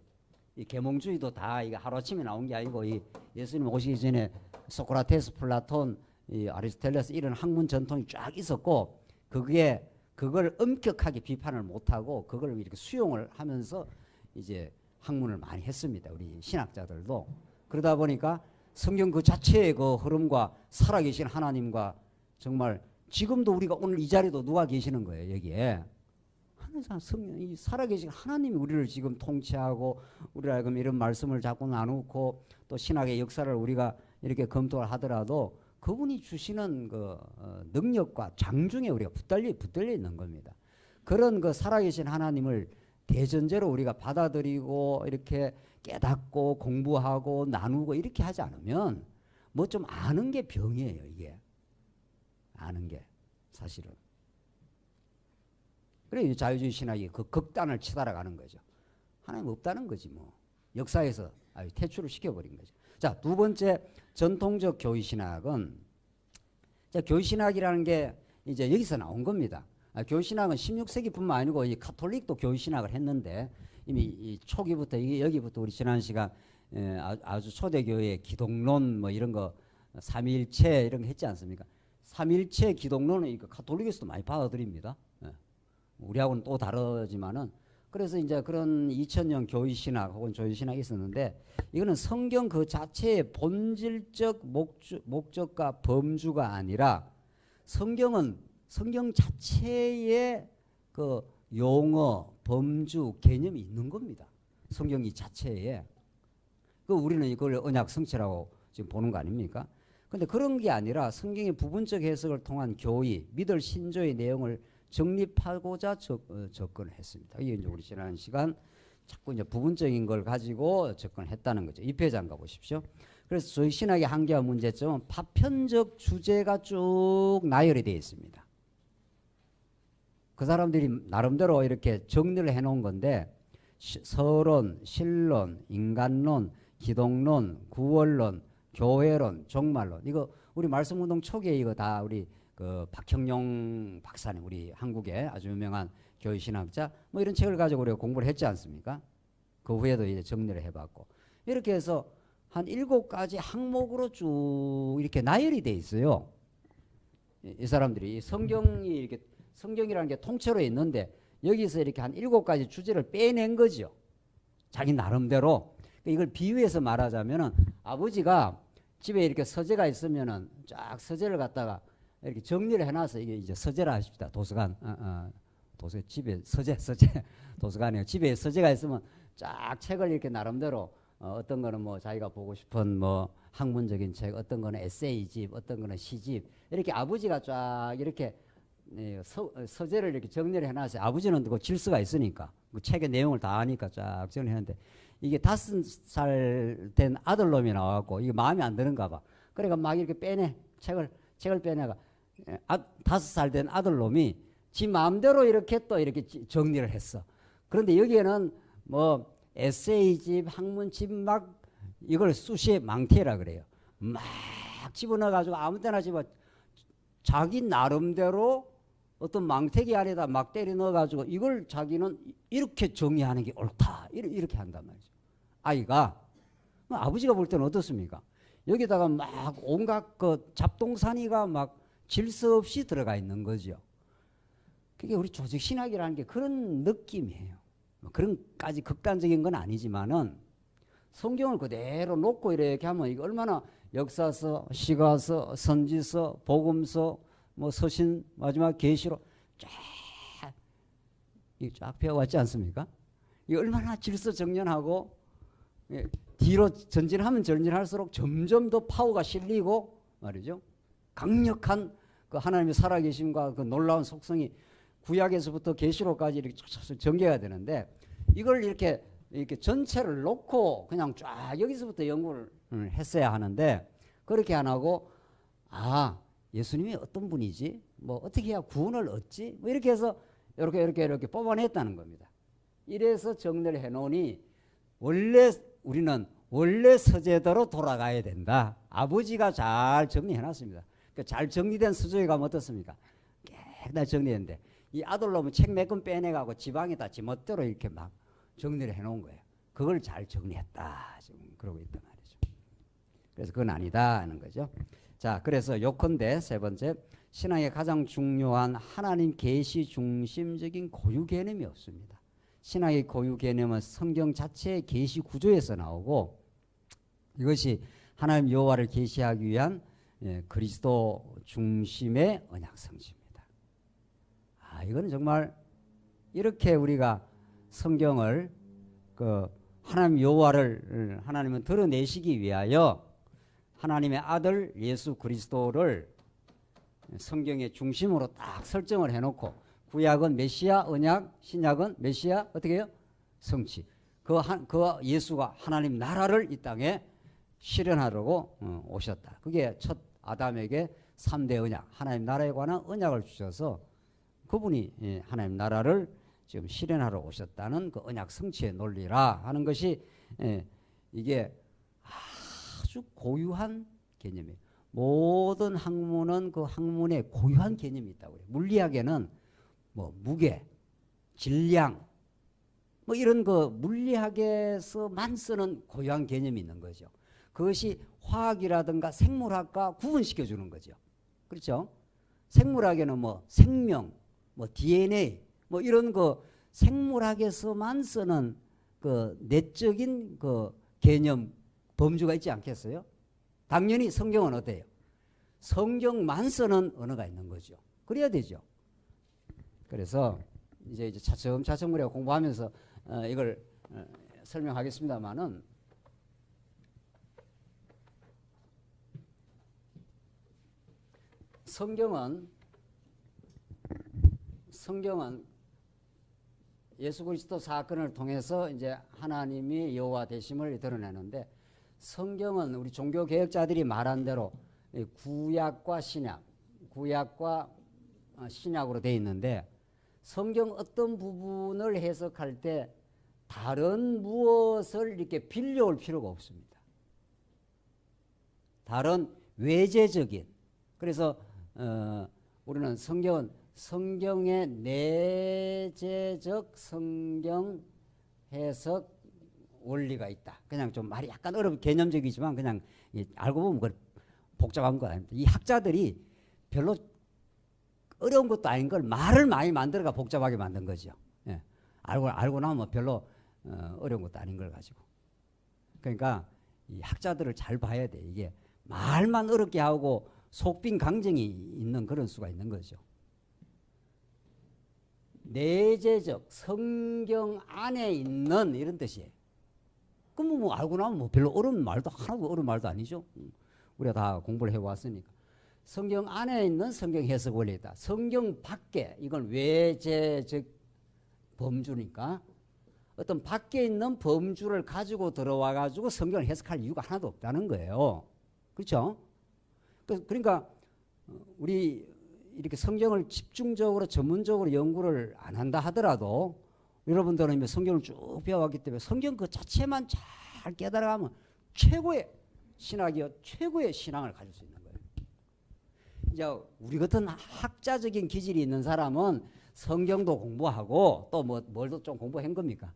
이 계몽주의도 다 이게 하루아침에 나온 게 아니고 이 예수님 오시기 전에 소크라테스, 플라톤, 이 아리스토텔레스 이런 학문 전통이 쫙 있었고 그걸 엄격하게 비판을 못하고 그걸 이렇게 수용을 하면서 이제 학문을 많이 했습니다. 우리 신학자들도. 그러다 보니까 성경 그 자체의 그 흐름과 살아계신 하나님과 정말 지금도 우리가 오늘 이 자리도 누가 계시는 거예요, 여기에. 항상 이 살아계신 하나님이 우리를 지금 통치하고 우리가 지금 이런 말씀을 자꾸 나누고 또 신학의 역사를 우리가 이렇게 검토를 하더라도 그분이 주시는 그 능력과 장중에 우리가 붙들려 있는 겁니다. 그런 그 살아계신 하나님을 대전제로 우리가 받아들이고 이렇게 깨닫고 공부하고 나누고 이렇게 하지 않으면 뭐 좀 아는 게 병이에요, 이게. 아는 게 사실은. 그래 자유주의 신학이 그 극단을 치달아가는 거죠. 하나님 없다는 거지 뭐. 역사에서 아주 퇴출을 시켜버린 거죠. 자, 두 번째 전통적 교회 신학은 교회 신학이라는 게 이제 여기서 나온 겁니다. 교회신학은 16세기뿐만 아니고 이 가톨릭도 교회신학을 했는데 이미 이 초기부터 이게 여기부터 우리 지난 시간 아주 초대교회의 기독론 뭐 이런 거 삼위일체 이런 거 했지 않습니까? 삼위일체 기독론은 이거 가톨릭에서도 많이 받아들입니다. 우리하고는 또 다르지만은 그래서 이제 그런 2000년 교회신학 혹은 조회신학이 있었는데 이거는 성경 그 자체의 본질적 목적과 범주가 아니라 성경은 성경 자체의 그 용어, 범주, 개념이 있는 겁니다. 성경 이 자체에. 그 우리는 이걸 언약 성취라고 지금 보는 거 아닙니까? 근데 그런 게 아니라 성경의 부분적 해석을 통한 교의, 믿을 신조의 내용을 정립하고자 접근을 했습니다. 이게 이제 우리 지난 시간 자꾸 이제 부분적인 걸 가지고 접근했다는 거죠. 2페이지 가보십시오. 그래서 저희 신학의 한계와 문제점은 파편적 주제가 쭉 나열이 되어 있습니다. 그 사람들이 나름대로 이렇게 정리를 해놓은 건데 서론, 신론, 인간론, 기독론, 구원론, 교회론, 종말론 이거 우리 말씀운동 초기에 이거 다 우리 그 박형용 박사님 우리 한국의 아주 유명한 교회신학자 뭐 이런 책을 가지고 우리가 공부를 했지 않습니까? 그 후에도 이제 정리를 해봤고 이렇게 해서 한 7가지 항목으로 쭉 이렇게 나열이 돼 있어요. 이 사람들이 성경이 이렇게 성경이라는 게 통째로 있는데 여기서 이렇게 한 7가지 주제를 빼낸 거죠. 자기 나름대로. 이걸 비유해서 말하자면은 아버지가 집에 이렇게 서재가 있으면은 쫙 서재를 갖다가 이렇게 정리를 해놔서 이게 이제 서재라 하십시다. 도서관, 도서관 집에 서재 도서관이요. 집에 서재가 있으면 쫙 책을 이렇게 나름대로 어떤 거는 뭐 자기가 보고 싶은 뭐 학문적인 책, 어떤 거는 에세이집, 어떤 거는 시집 이렇게 아버지가 쫙 이렇게 서재를 이렇게 정리를 해놨어요. 아버지는 그 질서가 있으니까 그 책의 내용을 다 아니까 쫙 정리했는데 이게 5살 된 아들놈이 나와갖고 이게 마음에 안 드는가 봐. 그러니까 막 이렇게 빼내 책을 빼내가 5살 된 아들놈이 지 마음대로 이렇게 또 이렇게 정리를 했어. 그런데 여기에는 뭐 에세이집, 학문집 막 이걸 수시에 망태라 그래요. 막 집어넣어가지고 아무 때나 집어 자기 나름대로 어떤 망태기 안에다 막 때려 넣어가지고 이걸 자기는 이렇게 정리하는 게 옳다 이렇게 한단 말이죠. 아이가 아버지가 볼 때는 어떻습니까? 여기다가 막 온갖 그 잡동사니가 막 질서 없이 들어가 있는 거죠. 그게 우리 조직 신학이라는 게 그런 느낌이에요. 그런까지 극단적인 건 아니지만은 성경을 그대로 놓고 이렇게 하면 이게 얼마나 역사서, 시가서, 선지서, 복음서, 뭐 서신, 마지막 계시록 쫙 배워왔지 않습니까? 이게 얼마나 질서 정연하고 뒤로 전진하면 전진할수록 점점 더 파워가 실리고 말이죠. 강력한 그 하나님의 살아계심과 그 놀라운 속성이 구약에서부터 계시록까지 이렇게 전개가 되는데 이걸 이렇게 전체를 놓고 그냥 쫙 여기서부터 연구를 했어야 하는데 그렇게 안 하고 예수님이 어떤 분이지? 뭐 어떻게 해야 구원을 얻지? 뭐 이렇게 해서 이렇게 뽑아냈다는 겁니다. 이래서 정리를 해놓으니 우리는 원래 서재대로 돌아가야 된다. 아버지가 잘 정리해놨습니다. 그러니까 잘 정리된 서재에 가면 어떻습니까? 깨끗하게 정리했는데 이 아들놈은 책 몇 권 빼내가고 지방에다 지멋대로 이렇게 막 정리를 해놓은 거예요. 그걸 잘 정리했다. 지금 그러고 있단 말이죠. 그래서 그건 아니다 하는 거죠. 자, 그래서 요컨대 세 번째, 신앙의 가장 중요한 하나님 계시 중심적인 고유 개념이 없습니다. 신앙의 고유 개념은 성경 자체의 계시 구조에서 나오고 이것이 하나님 여호와를 계시하기 위한 그리스도 중심의 언약 성취입니다. 이거는 정말 이렇게 우리가 성경을 하나님 여호와를 하나님은 드러내시기 위하여 하나님의 아들 예수 그리스도를 성경의 중심으로 딱 설정을 해놓고 구약은 메시아 언약, 신약은 메시아 어떻게 해요? 성취. 그 예수가 하나님 나라를 이 땅에 실현하려고 오셨다. 그게 첫 아담에게 3대 언약, 하나님 나라에 관한 언약을 주셔서 그분이 하나님 나라를 지금 실현하러 오셨다는 그 언약 성취의 논리라 하는 것이 이게 아주 고유한 개념이에요. 모든 학문은 그 학문에 고유한 개념이 있다고 해요. 물리학에는 뭐 무게, 질량, 뭐 이런 거 물리학에서만 쓰는 고유한 개념이 있는 거죠. 그것이 화학이라든가 생물학과 구분시켜 주는 거죠. 그렇죠? 생물학에는 뭐 생명, 뭐 DNA, 뭐 이런 거 생물학에서만 쓰는 그 내적인 그 개념 범주가 있지 않겠어요? 당연히 성경은 어때요? 성경만 쓰는 언어가 있는 거죠. 그래야 되죠. 그래서 이제 차츰차츰 우리가 공부하면서 이걸 설명하겠습니다만은 성경은 예수 그리스도 사건을 통해서 이제 하나님이 여호와 되심을 드러내는데, 성경은 우리 종교 개혁자들이 말한 대로 구약과 신약으로 되어 있는데, 성경 어떤 부분을 해석할 때 다른 무엇을 이렇게 빌려올 필요가 없습니다. 다른 외제적인, 그래서 우리는 성경의 내재적 성경 해석 원리가 있다. 그냥 좀 말이 약간 개념적이지만 그냥 알고 보면 그걸 복잡한 거 아닙니다. 이 학자들이 별로 어려운 것도 아닌 걸 말을 많이 만들어가 복잡하게 만든 거죠. 예. 알고 나면 별로 어려운 것도 아닌 걸 가지고. 그러니까 이 학자들을 잘 봐야 돼. 이게 말만 어렵게 하고 속빈 강정이 있는 그런 수가 있는 거죠. 내재적 성경 안에 있는 이런 뜻이에요. 그럼 뭐 알고 나면 뭐 별로 어려운 말도 하나도 어려운 말도 아니죠. 우리가 다 공부를 해왔으니까. 성경 안에 있는 성경 해석 원리다. 성경 밖에, 이건 외재적 범주니까 어떤 밖에 있는 범주를 가지고 들어와 가지고 성경을 해석할 이유가 하나도 없다는 거예요. 그렇죠? 그러니까 우리 이렇게 성경을 집중적으로 전문적으로 연구를 안 한다 하더라도 여러분들은 성경을 쭉 배워왔기 때문에 성경 그 자체만 잘 깨달아가면 최고의 신학이요, 최고의 신앙을 가질 수 있는 거예요. 이제 우리 같은 학자적인 기질이 있는 사람은 성경도 공부하고 또 뭘도 좀 공부한 겁니까?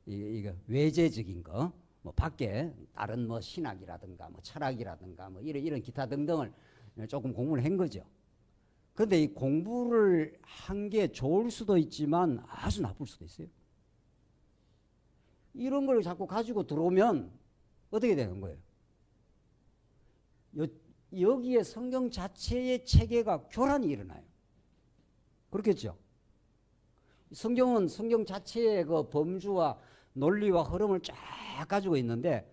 이거 외제적인 거, 뭐 밖에 다른 뭐 신학이라든가 뭐 철학이라든가 뭐 이런 기타 등등을 조금 공부를 한 거죠. 그런데 이 공부를 한 게 좋을 수도 있지만 아주 나쁠 수도 있어요. 이런 걸 자꾸 가지고 들어오면 어떻게 되는 거예요? 여기에 성경 자체의 체계가 교란이 일어나요. 그렇겠죠? 성경은 성경 자체의 그 범주와 논리와 흐름을 쫙 가지고 있는데,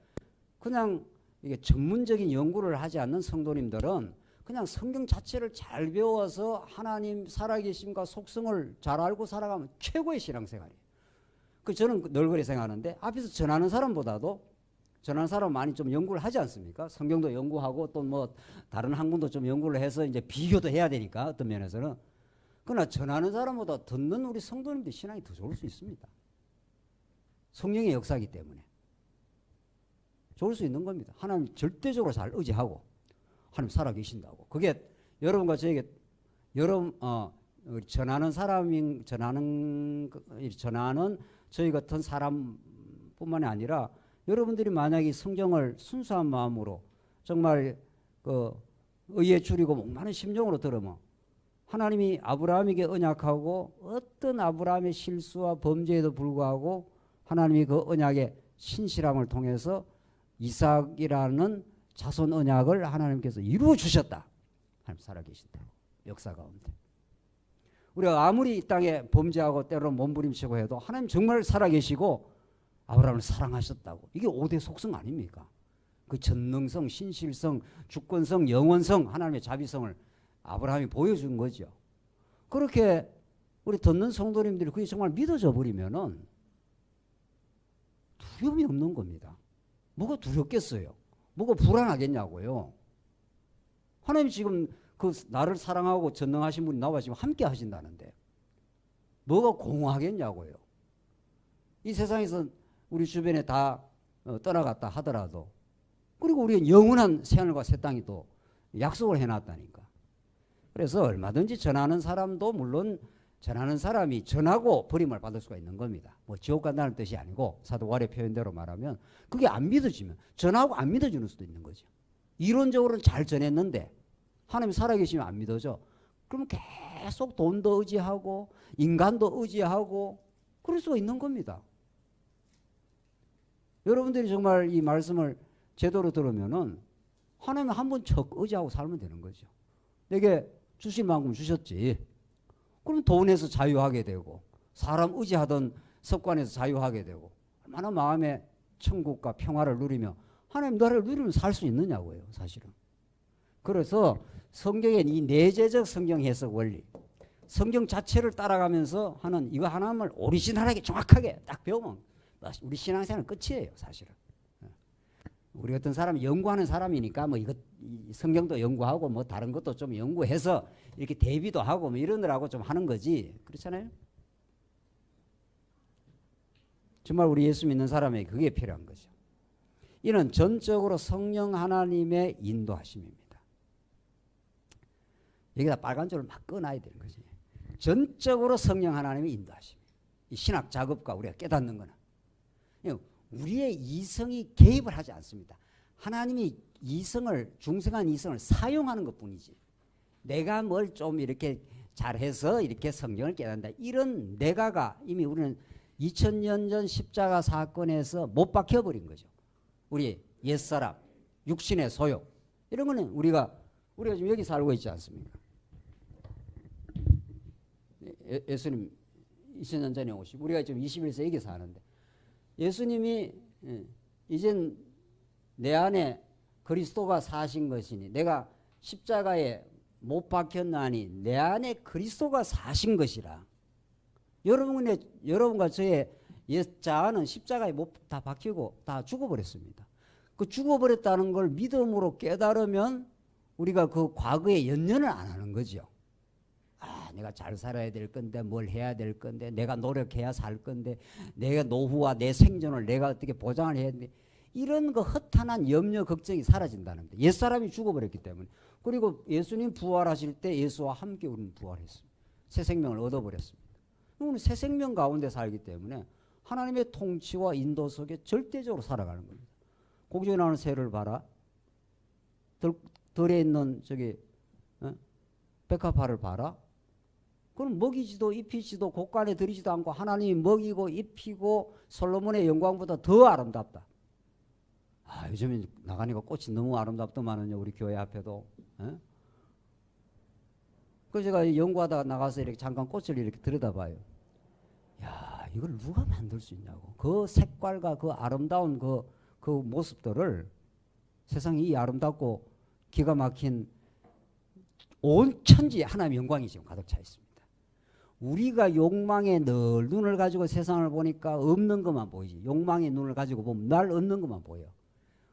그냥 이게 전문적인 연구를 하지 않는 성도님들은 그냥 성경 자체를 잘 배워서 하나님 살아계심과 속성을 잘 알고 살아가면 최고의 신앙생활이에요. 저는 늘 그렇게 생각하는데, 앞에서 전하는 사람보다도 전하는 사람 많이 좀 연구를 하지 않습니까? 성경도 연구하고 또 뭐 다른 학문도 좀 연구를 해서 이제 비교도 해야 되니까 어떤 면에서는. 그러나 전하는 사람보다 듣는 우리 성도님들 신앙이 더 좋을 수 있습니다. 성령의 역사이기 때문에 좋을 수 있는 겁니다. 하나님 절대적으로 잘 의지하고 하나님 살아계신다고. 그게 여러분과 저에게 전하는 저희 같은 사람뿐만이 아니라 여러분들이 만약에 성경을 순수한 마음으로 정말 의에 줄이고 목마른 심정으로 들으면 하나님이 아브라함에게 언약하고 어떤 아브라함의 실수와 범죄에도 불구하고 하나님이 그 언약의 신실함을 통해서 이삭이라는 자손 언약을 하나님께서 이루어 주셨다. 하나님 살아계신다고. 역사 가운데. 우리가 아무리 이 땅에 범죄하고 때로는 몸부림치고 해도 하나님 정말 살아계시고 아브라함을 사랑하셨다고. 이게 5대 속성 아닙니까? 그 전능성, 신실성, 주권성, 영원성, 하나님의 자비성을 아브라함이 보여준 거죠. 그렇게 우리 듣는 성도님들이 그게 정말 믿어져 버리면은 두려움이 없는 겁니다. 뭐가 두렵겠어요? 뭐가 불안하겠냐고요. 하나님이 지금 그 나를 사랑하고 전능하신 분이 나와 지금 함께 하신다는데 뭐가 공허하겠냐고요. 이 세상에서 우리 주변에 다 떠나갔다 하더라도, 그리고 우리는 영원한 새하늘과 새 땅이 또 약속을 해놨다니까. 그래서 얼마든지 전하는 사람도 물론 전하는 사람이 전하고 버림을 받을 수가 있는 겁니다. 뭐 지옥 간다는 뜻이 아니고 사도 바울의 표현대로 말하면 그게 안 믿어지면 전하고 안 믿어지는 수도 있는 거죠. 이론적으로는 잘 전했는데 하나님이 살아계시면 안 믿어져. 그럼 계속 돈도 의지하고 인간도 의지하고 그럴 수가 있는 겁니다. 여러분들이 정말 이 말씀을 제대로 들으면은 하나님 한번 척 의지하고 살면 되는 거죠. 내게 주실 만큼 주셨지. 그럼 돈에서 자유하게 되고 사람 의지하던 습관에서 자유하게 되고 얼마나 마음의 천국과 평화를 누리며 하나님 나라를 누리면 살 수 있느냐고요, 사실은. 그래서 성경의 이 내재적 성경 해석 원리, 성경 자체를 따라가면서 하는 이거 하나님을 오리지널하게 정확하게 딱 배우면 우리 신앙생활은 끝이에요, 사실은. 우리 같은 사람이 연구하는 사람이니까 뭐 이거 성경도 연구하고 뭐 다른 것도 좀 연구해서 이렇게 대비도 하고 뭐 이러느라고 좀 하는 거지. 그렇잖아요? 정말 우리 예수 믿는 사람에게 그게 필요한 거죠. 이는 전적으로 성령 하나님의 인도하심입니다. 여기다 빨간 줄을 막 꺼놔야 되는 거지. 전적으로 성령 하나님의 인도하심. 이 신학 작업과 우리가 깨닫는 거는 우리의 이성이 개입을 하지 않습니다. 하나님이 이성을, 중생한 이성을 사용하는 것뿐이지 내가 뭘 좀 이렇게 잘해서 이렇게 성경을 깨닫는다 이런 내가가 이미 우리는 2000년 전 십자가 사건에서 못 박혀버린 거죠. 우리 옛사람, 육신의 소욕 이런 거는 우리가 지금 여기 살고 있지 않습니까? 예수님 2000년 전에 오시고 우리가 지금 21세기 여기 사는데 예수님이 이젠 내 안에 그리스도가 사신 것이니 내가 십자가에 못 박혔나니 내 안에 그리스도가 사신 것이라. 여러분과 저의 옛 자아는 십자가에 못 다 박히고 다 죽어버렸습니다. 그 죽어버렸다는 걸 믿음으로 깨달으면 우리가 그 과거에 연연을 안 하는 거죠. 내가 잘 살아야 될 건데 뭘 해야 될 건데 내가 노력해야 살 건데 내가 노후와 내 생존을 내가 어떻게 보장을 해야 되는데 이런 거 허탄한 염려 걱정이 사라진다는 거예요. 옛사람이 죽어버렸기 때문에. 그리고 예수님 부활하실 때 예수와 함께 우리는 부활했습니다. 새 생명을 얻어버렸습니다. 우리는 새 생명 가운데 살기 때문에 하나님의 통치와 인도 속에 절대적으로 살아가는 겁니다. 공중에 나오는 새를 봐라. 들에 있는 저기 백합화를 봐라. 그럼 먹이지도 입히지도 곳간에 들이지도 않고 하나님이 먹이고 입히고 솔로몬의 영광보다 더 아름답다. 요즘에 나가니까 꽃이 너무 아름답더만은요. 우리 교회 앞에도. 그래서 제가 연구하다가 나가서 이렇게 잠깐 꽃을 이렇게 들여다봐요. 야, 이걸 누가 만들 수 있냐고. 그 색깔과 그 아름다운 그 모습들을 세상이 이 아름답고 기가 막힌 온 천지에 하나님의 영광이 지금 가득 차 있습니다. 우리가 욕망에 늘 눈을 가지고 세상을 보니까 없는 것만 보이지. 욕망의 눈을 가지고 보면 날 얻는 것만 보여.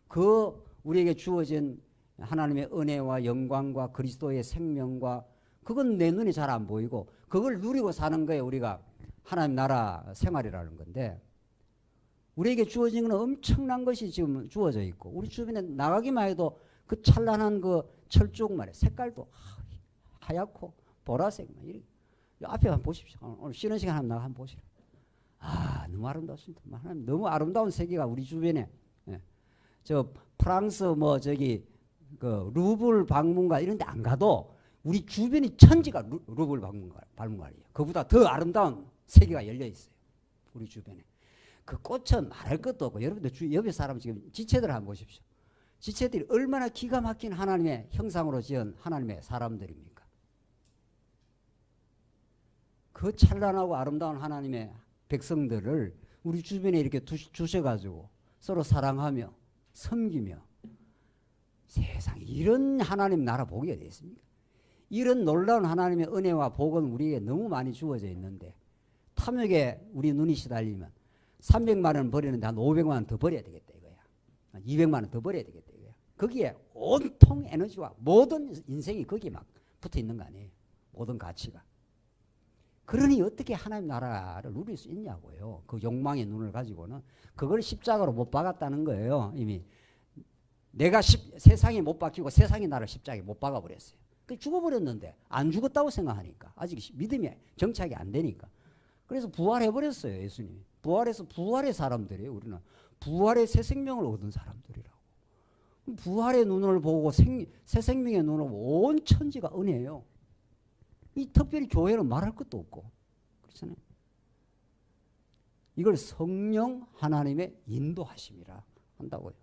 그 우리에게 주어진 하나님의 은혜와 영광과 그리스도의 생명과 그건 내 눈에 잘 안 보이고 그걸 누리고 사는 거에 우리가 하나님 나라 생활이라는 건데 우리에게 주어진 건 엄청난 것이 지금 주어져 있고 우리 주변에 나가기만 해도 그 찬란한 그 철쭉 말이야. 색깔도 하얗고 보라색 막 이렇게. 앞에 한번 보십시오. 오늘 쉬는 시간 한번 나가 한번 보시라. 너무 아름답습니다. 하나님 너무 아름다운 세계가 우리 주변에. 저 프랑스 뭐 저기 그 루블 박물관 이런 데 안 가도 우리 주변이 천지가 루블 박물관이에요. 그보다 더 아름다운 세계가 열려 있어요. 우리 주변에. 그 꽃은 말할 것도 없고 여러분들 옆에 사람 지금 지체들 한번 보십시오. 지체들이 얼마나 기가 막힌 하나님의 형상으로 지은 하나님의 사람들입니까? 그 찬란하고 아름다운 하나님의 백성들을 우리 주변에 이렇게 주셔가지고 서로 사랑하며 섬기며 세상에 이런 하나님 나라 보기가 되겠습니까? 이런 놀라운 하나님의 은혜와 복은 우리에게 너무 많이 주어져 있는데 탐욕에 우리 눈이 시달리면 300만 원 버리는데 한 500만 원 더 버려야 되겠다 이거야. 200만 원 더 버려야 되겠다 이거야. 거기에 온통 에너지와 모든 인생이 거기에 막 붙어 있는 거 아니에요. 모든 가치가. 그러니 어떻게 하나님 나라를 누릴 수 있냐고요. 그 욕망의 눈을 가지고는. 그걸 십자가로 못 박았다는 거예요. 이미. 내가 세상에 못 박히고 세상이 나를 십자가에 못 박아버렸어요. 죽어버렸는데 안 죽었다고 생각하니까 아직 믿음이 정착이 안 되니까 그래서 부활해버렸어요. 예수님이. 부활해서 부활의 사람들이에요. 우리는 부활의 새 생명을 얻은 사람들이라고. 부활의 눈을 보고 새 생명의 눈을 보고 온 천지가 은혜예요. 이 특별히 교회는 말할 것도 없고 그렇잖아요. 이걸 성령 하나님의 인도하심이라 한다고요.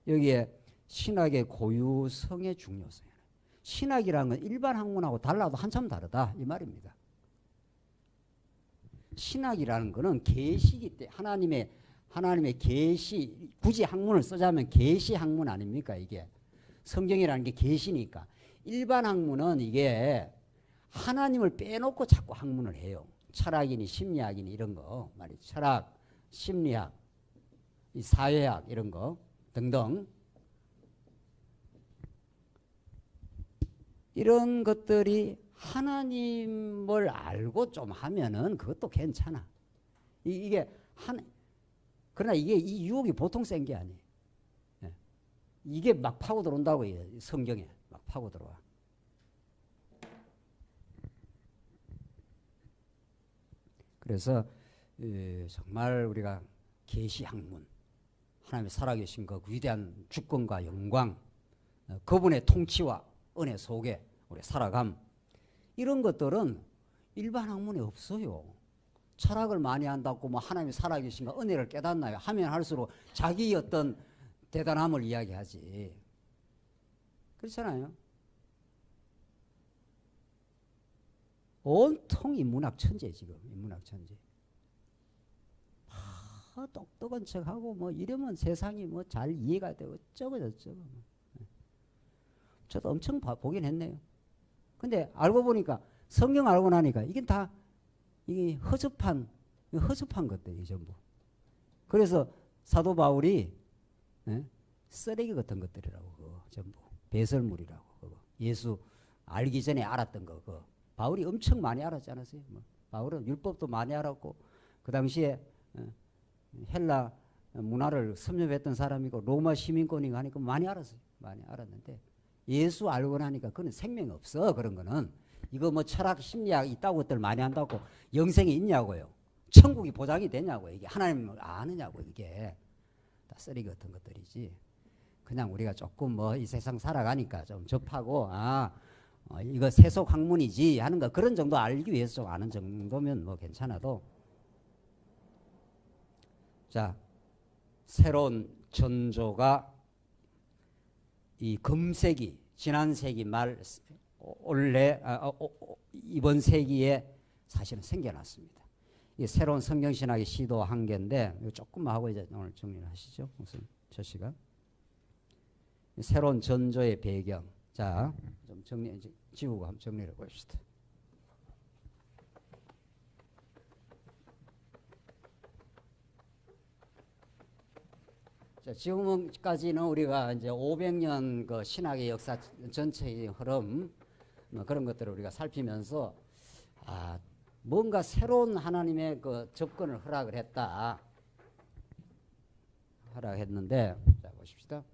여기에 신학의 고유성의 중요성. 신학이라는 건 일반 학문하고 달라도 한참 다르다 이 말입니다. 신학이라는 것은 계시기 때문에 하나님의 계시, 굳이 학문을 쓰자면 계시 학문 아닙니까? 이게 성경이라는 게 계시니까. 일반 학문은 이게 하나님을 빼놓고 자꾸 학문을 해요. 철학이니 심리학이니 이런 거 말이죠. 철학, 심리학, 사회학 이런 거 등등. 이런 것들이 하나님을 알고 좀 하면은 그것도 괜찮아. 그러나 이게 이 유혹이 보통 센 게 아니에요. 예. 이게 막 파고 들어온다고 성경에 막 파고 들어와. 그래서 정말 우리가 계시 학문, 하나님의 살아계신 그 위대한 주권과 영광, 그분의 통치와 은혜 속에 우리 살아감, 이런 것들은 일반 학문에 없어요. 철학을 많이 한다고 뭐 하나님이 살아계신가 은혜를 깨닫나요? 하면 할수록 자기 어떤 대단함을 이야기하지. 그렇잖아요. 온통 인문학 천재 지금 인문학 천재. 똑똑한 척하고 뭐 이러면 세상이 뭐 잘 이해가 되고 어쩌고 저쩌고. 저도 엄청 보긴 했네요. 근데 알고 보니까 성경 알고 나니까 이게 다 이게 허접한 것들이 전부. 그래서 사도 바울이 쓰레기 같은 것들이라고 그거 전부 배설물이라고 그거. 예수 알기 전에 알았던 거 그거. 바울이 엄청 많이 알았지 않았어요? 뭐 바울은 율법도 많이 알았고 그 당시에 헬라 문화를 섭렵했던 사람이고 로마 시민권이고 하니까 많이 알았어요. 많이 알았는데 예수 알고 나니까 그건 생명이 없어. 그런 거는 이거 뭐 철학 심리학 있다고 것들 많이 한다고 영생이 있냐고요. 천국이 보장이 되냐고요. 이게 하나님을 아느냐고. 이게 다 쓰레기 같은 것들이지. 그냥 우리가 조금 뭐 이 세상 살아가니까 좀 접하고 이거 세속 학문이지 하는 거 그런 정도 알기 위해서 좀 아는 정도면 뭐 괜찮아도. 자, 새로운 전조가 이 금세기 지난 세기 말 이번 세기에 사실은 생겨났습니다. 이 새로운 성경신학의 시도 한 개인데 조금만 하고 이제 오늘 정리를 하시죠. 무슨 저 시간 새로운 전조의 배경. 자, 좀 정리 지우고 한번 정리를 해봅시다. 자, 지금까지는 우리가 이제 500년 그 신학의 역사 전체의 흐름 뭐 그런 것들을 우리가 살피면서 뭔가 새로운 하나님의 그 접근을 허락했는데 자 보십시다.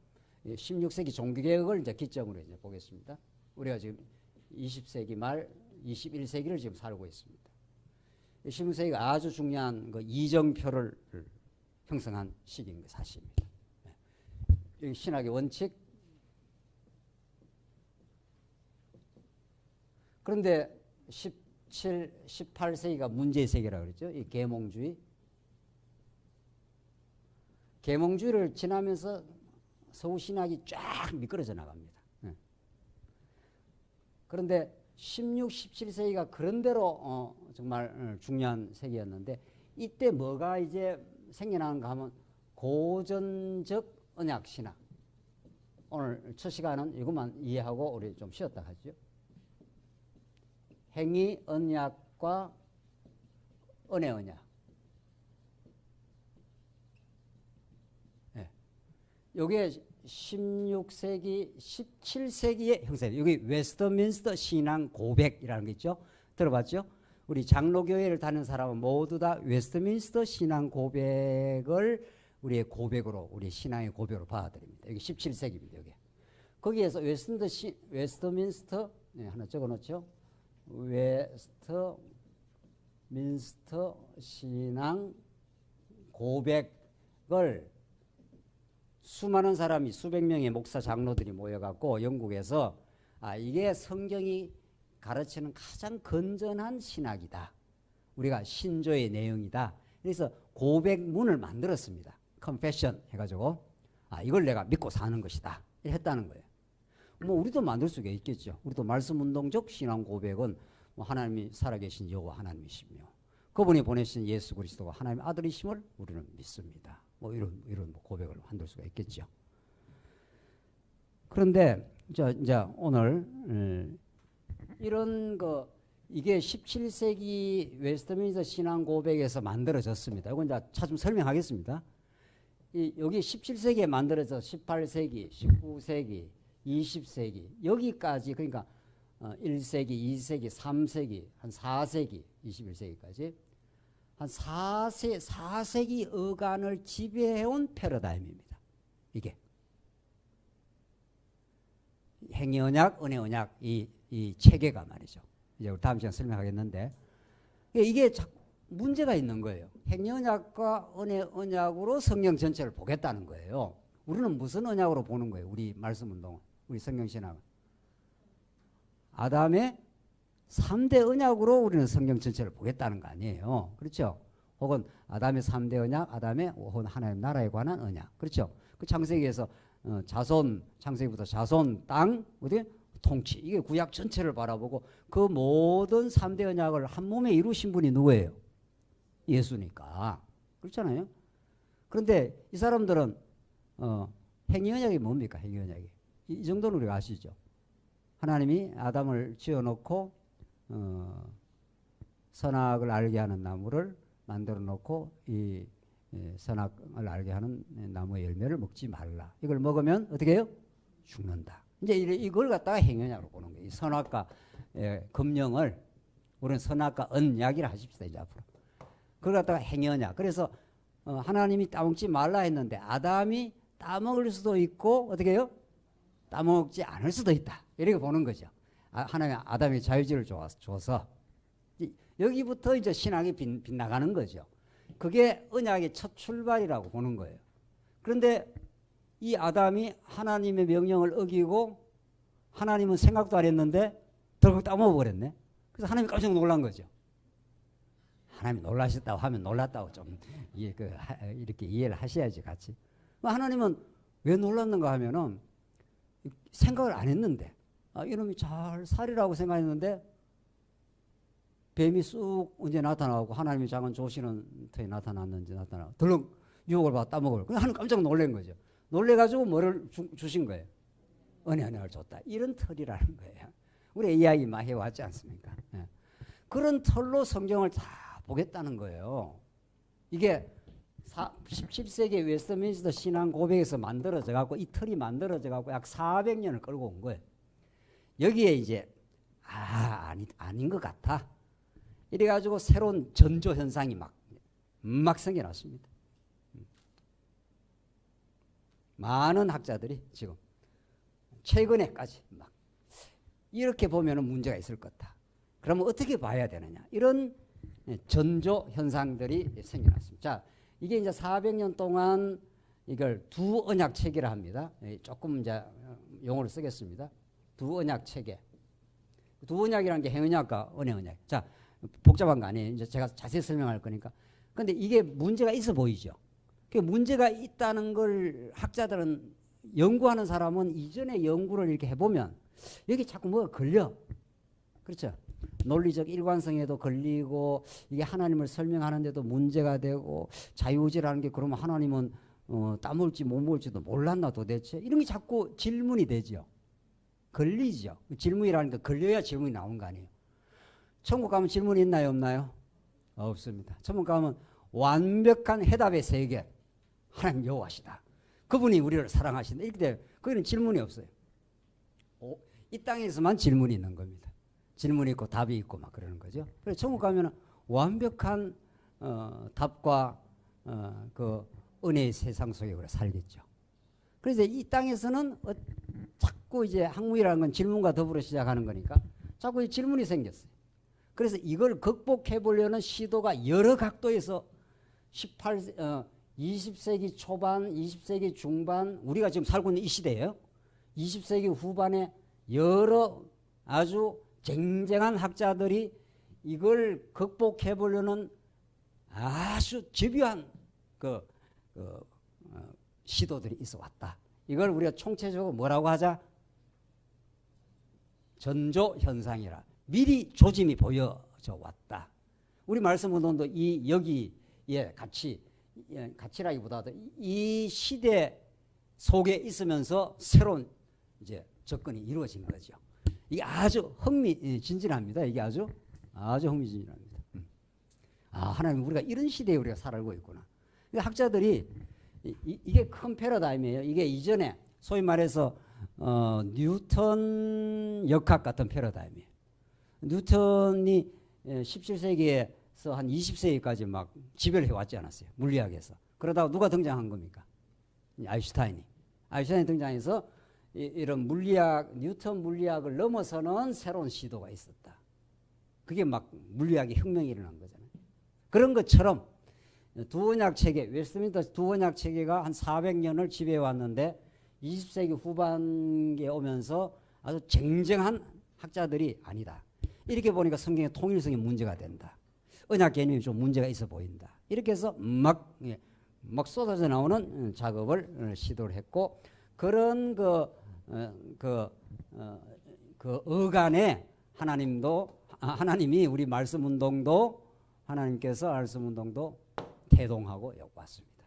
16세기 종교개혁을 이제 기점으로 이제 보겠습니다. 우리가 지금 20세기 말 21세기를 지금 살고 있습니다. 16세기가 아주 중요한 그 이정표를 형성한 시기인 게 사실입니다. 여기 신학의 원칙. 그런데 18세기가 문제의 세계라고 그랬죠. 이 계몽주의. 계몽주의를 지나면서 서구신학이 쫙 미끄러져 나갑니다. 그런데 16, 17세기가 그런대로 정말 중요한 세기였는데 이때 뭐가 이제 생겨나는가 하면 고전적 언약신학. 오늘 첫 시간은 이것만 이해하고 우리 좀 쉬었다 하죠. 행위 언약과 은혜 언약. 요게 16세기, 17세기의 형태. 여기 웨스트민스터 신앙 고백이라는 게 있죠. 들어봤죠? 우리 장로교회를 다니는 사람은 모두 다 웨스트민스터 신앙 고백을 우리의 고백으로, 우리 신앙의 고백으로 받아들입니다. 여기 17세기입니다. 여기. 거기에서 웨스트민스터 네, 하나 적어놓죠. 웨스트민스터 신앙 고백을 수많은 사람이 수백 명의 목사 장로들이 모여갖고 영국에서 이게 성경이 가르치는 가장 건전한 신학이다. 우리가 신조의 내용이다. 그래서 고백문을 만들었습니다. confession 해가지고 이걸 내가 믿고 사는 것이다. 했다는 거예요. 뭐 우리도 만들 수가 있겠죠. 우리도 말씀운동적 신앙 고백은 뭐 하나님이 살아계신 여호와 하나님이시며 그분이 보내신 예수 그리스도가 하나님의 아들이심을 우리는 믿습니다. 뭐 이런 고백을 만들 수가 있겠죠. 그런데 이제 오늘 이런 거 이게 17세기 웨스트민스터 신앙 고백에서 만들어졌습니다. 이건 이제 차츰 설명하겠습니다. 여기 17세기에 만들어져 18세기, 19세기, 20세기 여기까지 그러니까 1세기, 2세기, 3세기, 한 4세기, 21세기까지 한 4세기 어간을 지배해온 패러다임입니다. 이게 행위언약, 은혜언약 이 체계가 말이죠. 이제 다음 시간 설명하겠는데 이게 문제가 있는 거예요. 행위언약과 은혜언약으로 성경 전체를 보겠다는 거예요. 우리는 무슨 언약으로 보는 거예요? 우리 말씀운동은, 우리 성경신학은. 아담의 3대 언약으로 우리는 성경 전체를 보겠다는 거 아니에요. 그렇죠? 혹은 아담의 3대 언약, 아담의 혹은 하나님 나라에 관한 언약. 그렇죠? 그 창세기에서 창세기부터 자손, 땅, 어디? 통치. 이게 구약 전체를 바라보고 그 모든 3대 언약을 한 몸에 이루신 분이 누구예요? 예수니까. 그렇잖아요? 그런데 이 사람들은 행위언약이 뭡니까? 행위언약이. 이 정도는 우리가 아시죠? 하나님이 아담을 지어놓고 선악을 알게 하는 나무를 만들어 놓고 이 선악을 알게 하는 나무의 열매를 먹지 말라. 이걸 먹으면 어떻게 해요? 죽는다. 이제 이걸 갖다가 행위언약으로 보는 거예요. 이 선악과 금령을 우리는 선악과 언약이라 하십시다. 이제 앞으로. 그걸 갖다가 행위언약. 그래서 하나님이 따먹지 말라 했는데 아담이 따먹을 수도 있고 어떻게 해요? 따먹지 않을 수도 있다. 이렇게 보는 거죠. 하나님이 아담의 자유지를 줘서 여기부터 이제 신앙이 빗나가는 거죠. 그게 언약의 첫 출발이라고 보는 거예요. 그런데 이 아담이 하나님의 명령을 어기고 하나님은 생각도 안 했는데 결국 따먹어버렸네. 그래서 하나님이 깜짝 놀란 거죠. 하나님이 놀라셨다고 하면 놀랐다고 좀 이렇게 이해를 하셔야지 같이. 하나님은 왜 놀랐는가 하면은 생각을 안 했는데 이놈이 잘 살이라고 생각했는데 뱀이 쑥 언제 나타나고 하나님의 작은 조시는 터에 나타났는지 나타나고 덜렁 유혹을 받아 따먹을. 그래서 하나님 깜짝 놀란 거죠. 놀래가지고 뭐를 주신 거예요? 은혜를 줬다. 이런 털이라는 거예요. 우리 이야기 많이 해왔지 않습니까? 예. 그런 털로 성경을 다 보겠다는 거예요. 이게 17세기 웨스트민스터 신앙 고백에서 만들어져 갖고 이 틀이 만들어져 갖고 약 400년을 끌고 온 거예요. 여기에 이제 아닌 것 같아. 이래 가지고 새로운 전조 현상이 막 생겨났습니다. 많은 학자들이 지금 최근에까지 막 이렇게 보면은 문제가 있을 것 같다. 그러면 어떻게 봐야 되느냐? 이런 전조 현상들이 생겨났습니다. 자, 이게 이제 400년 동안 이걸 두 언약 체계라 합니다. 조금 이제 용어를 쓰겠습니다. 두 언약 체계. 두 언약이라는 게 행언약과 은혜언약. 자, 복잡한 거 아니에요. 이제 제가 자세히 설명할 거니까. 근데 이게 문제가 있어 보이죠. 그 문제가 있다는 걸 학자들은 연구하는 사람은 이전에 연구를 이렇게 해보면 여기 자꾸 뭐가 걸려. 그렇죠. 논리적 일관성에도 걸리고 이게 하나님을 설명하는데도 문제가 되고 자유의지라는 게 그러면 하나님은 따먹을지 못 먹을지도 몰랐나 도대체 이런 게 자꾸 질문이 되죠. 걸리죠. 질문이라는 게 걸려야 질문이 나오는 거 아니에요. 천국 가면 질문이 있나요 없나요? 없습니다. 천국 가면 완벽한 해답의 세계 하나님 여호와시다. 그분이 우리를 사랑하신다. 이렇게 돼요. 거기는 질문이 없어요. 이 땅에서만 질문이 있는 겁니다. 질문이 있고 답이 있고 막 그러는 거죠. 그래서 천국 가면 완벽한 답과 그 은혜의 세상 속에 우리가 살겠죠. 그래서 이 땅에서는 자꾸 이제 학문이라는 건 질문과 더불어 시작하는 거니까 자꾸 질문이 생겼어요. 그래서 이걸 극복해 보려는 시도가 여러 각도에서 20세기 초반, 20세기 중반, 우리가 지금 살고 있는 이 시대예요. 20세기 후반에 여러 아주 쟁쟁한 학자들이 이걸 극복해 보려는 아주 집요한 시도들이 있어 왔다. 이걸 우리가 총체적으로 뭐라고 하자? 전조 현상이라. 미리 조짐이 보여져 왔다. 우리 말씀 운동도 이 여기에 같이라기보다도 이 시대 속에 있으면서 새로운 이제 접근이 이루어진 거죠. 이게 아주 흥미진진합니다. 이게 아주 흥미진진합니다. 하나님, 우리가 이런 시대에 우리가 살고 있구나. 학자들이 이게 큰 패러다임이에요. 이게 이전에 소위 말해서 뉴턴 역학 같은 패러다임이에요. 뉴턴이 17세기에서 한 20세기까지 막 지배를 해왔지 않았어요. 물리학에서. 그러다가 누가 등장한 겁니까? 아인슈타인이 등장해서 이런 물리학, 뉴턴 물리학을 넘어서는 새로운 시도가 있었다. 그게 막 물리학의 혁명이 일어난 거잖아요. 그런 것처럼 두원약 체계, 웨스트민스터 두원약 체계가 한 400년을 지배해 왔는데 20세기 후반기에 오면서 아주 쟁쟁한 학자들이 아니다. 이렇게 보니까 성경의 통일성이 문제가 된다. 언약 개념이 좀 문제가 있어 보인다. 이렇게 해서 막 쏟아져 나오는 작업을 시도를 했고, 그런 어간에 하나님이 우리 말씀 운동도, 하나님께서 말씀 운동도 태동하고 왔습니다.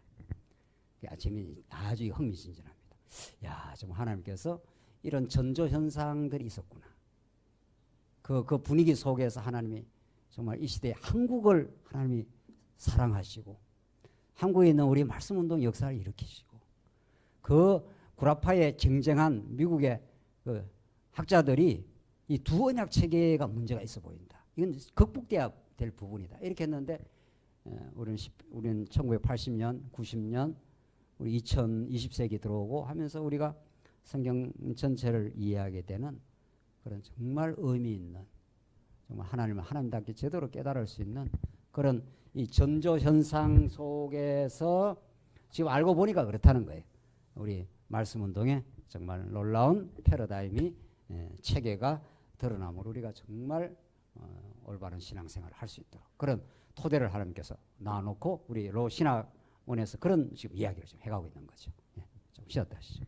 아주 흥미진진합니다. 야, 정말 하나님께서 이런 전조 현상들이 있었구나. 그 분위기 속에서 하나님이 정말 이 시대에 한국을 하나님이 사랑하시고, 한국에 있는 우리 말씀 운동 역사를 일으키시고, 그 구라파의 쟁쟁한 미국의 그 학자들이 이 두 언약 체계가 문제가 있어 보인다. 이건 극복돼야 될 부분이다. 이렇게 했는데, 우리는 1980년, 90년, 우리 2020세기 들어오고 하면서 우리가 성경 전체를 이해하게 되는 그런 정말 의미 있는, 정말 하나님을 하나님답게 제대로 깨달을 수 있는 그런 이 전조 현상 속에서 지금 알고 보니까 그렇다는 거예요. 우리 말씀 운동에 정말 놀라운 패러다임이, 체계가 드러나므로 우리가 정말 올바른 신앙생활을 할 수 있도록 그런 토대를 하나님께서 놔놓고 우리 로 신학원에서 그런 지금 이야기를 좀 해가고 있는 거죠. 좀 쉬었다 하시죠.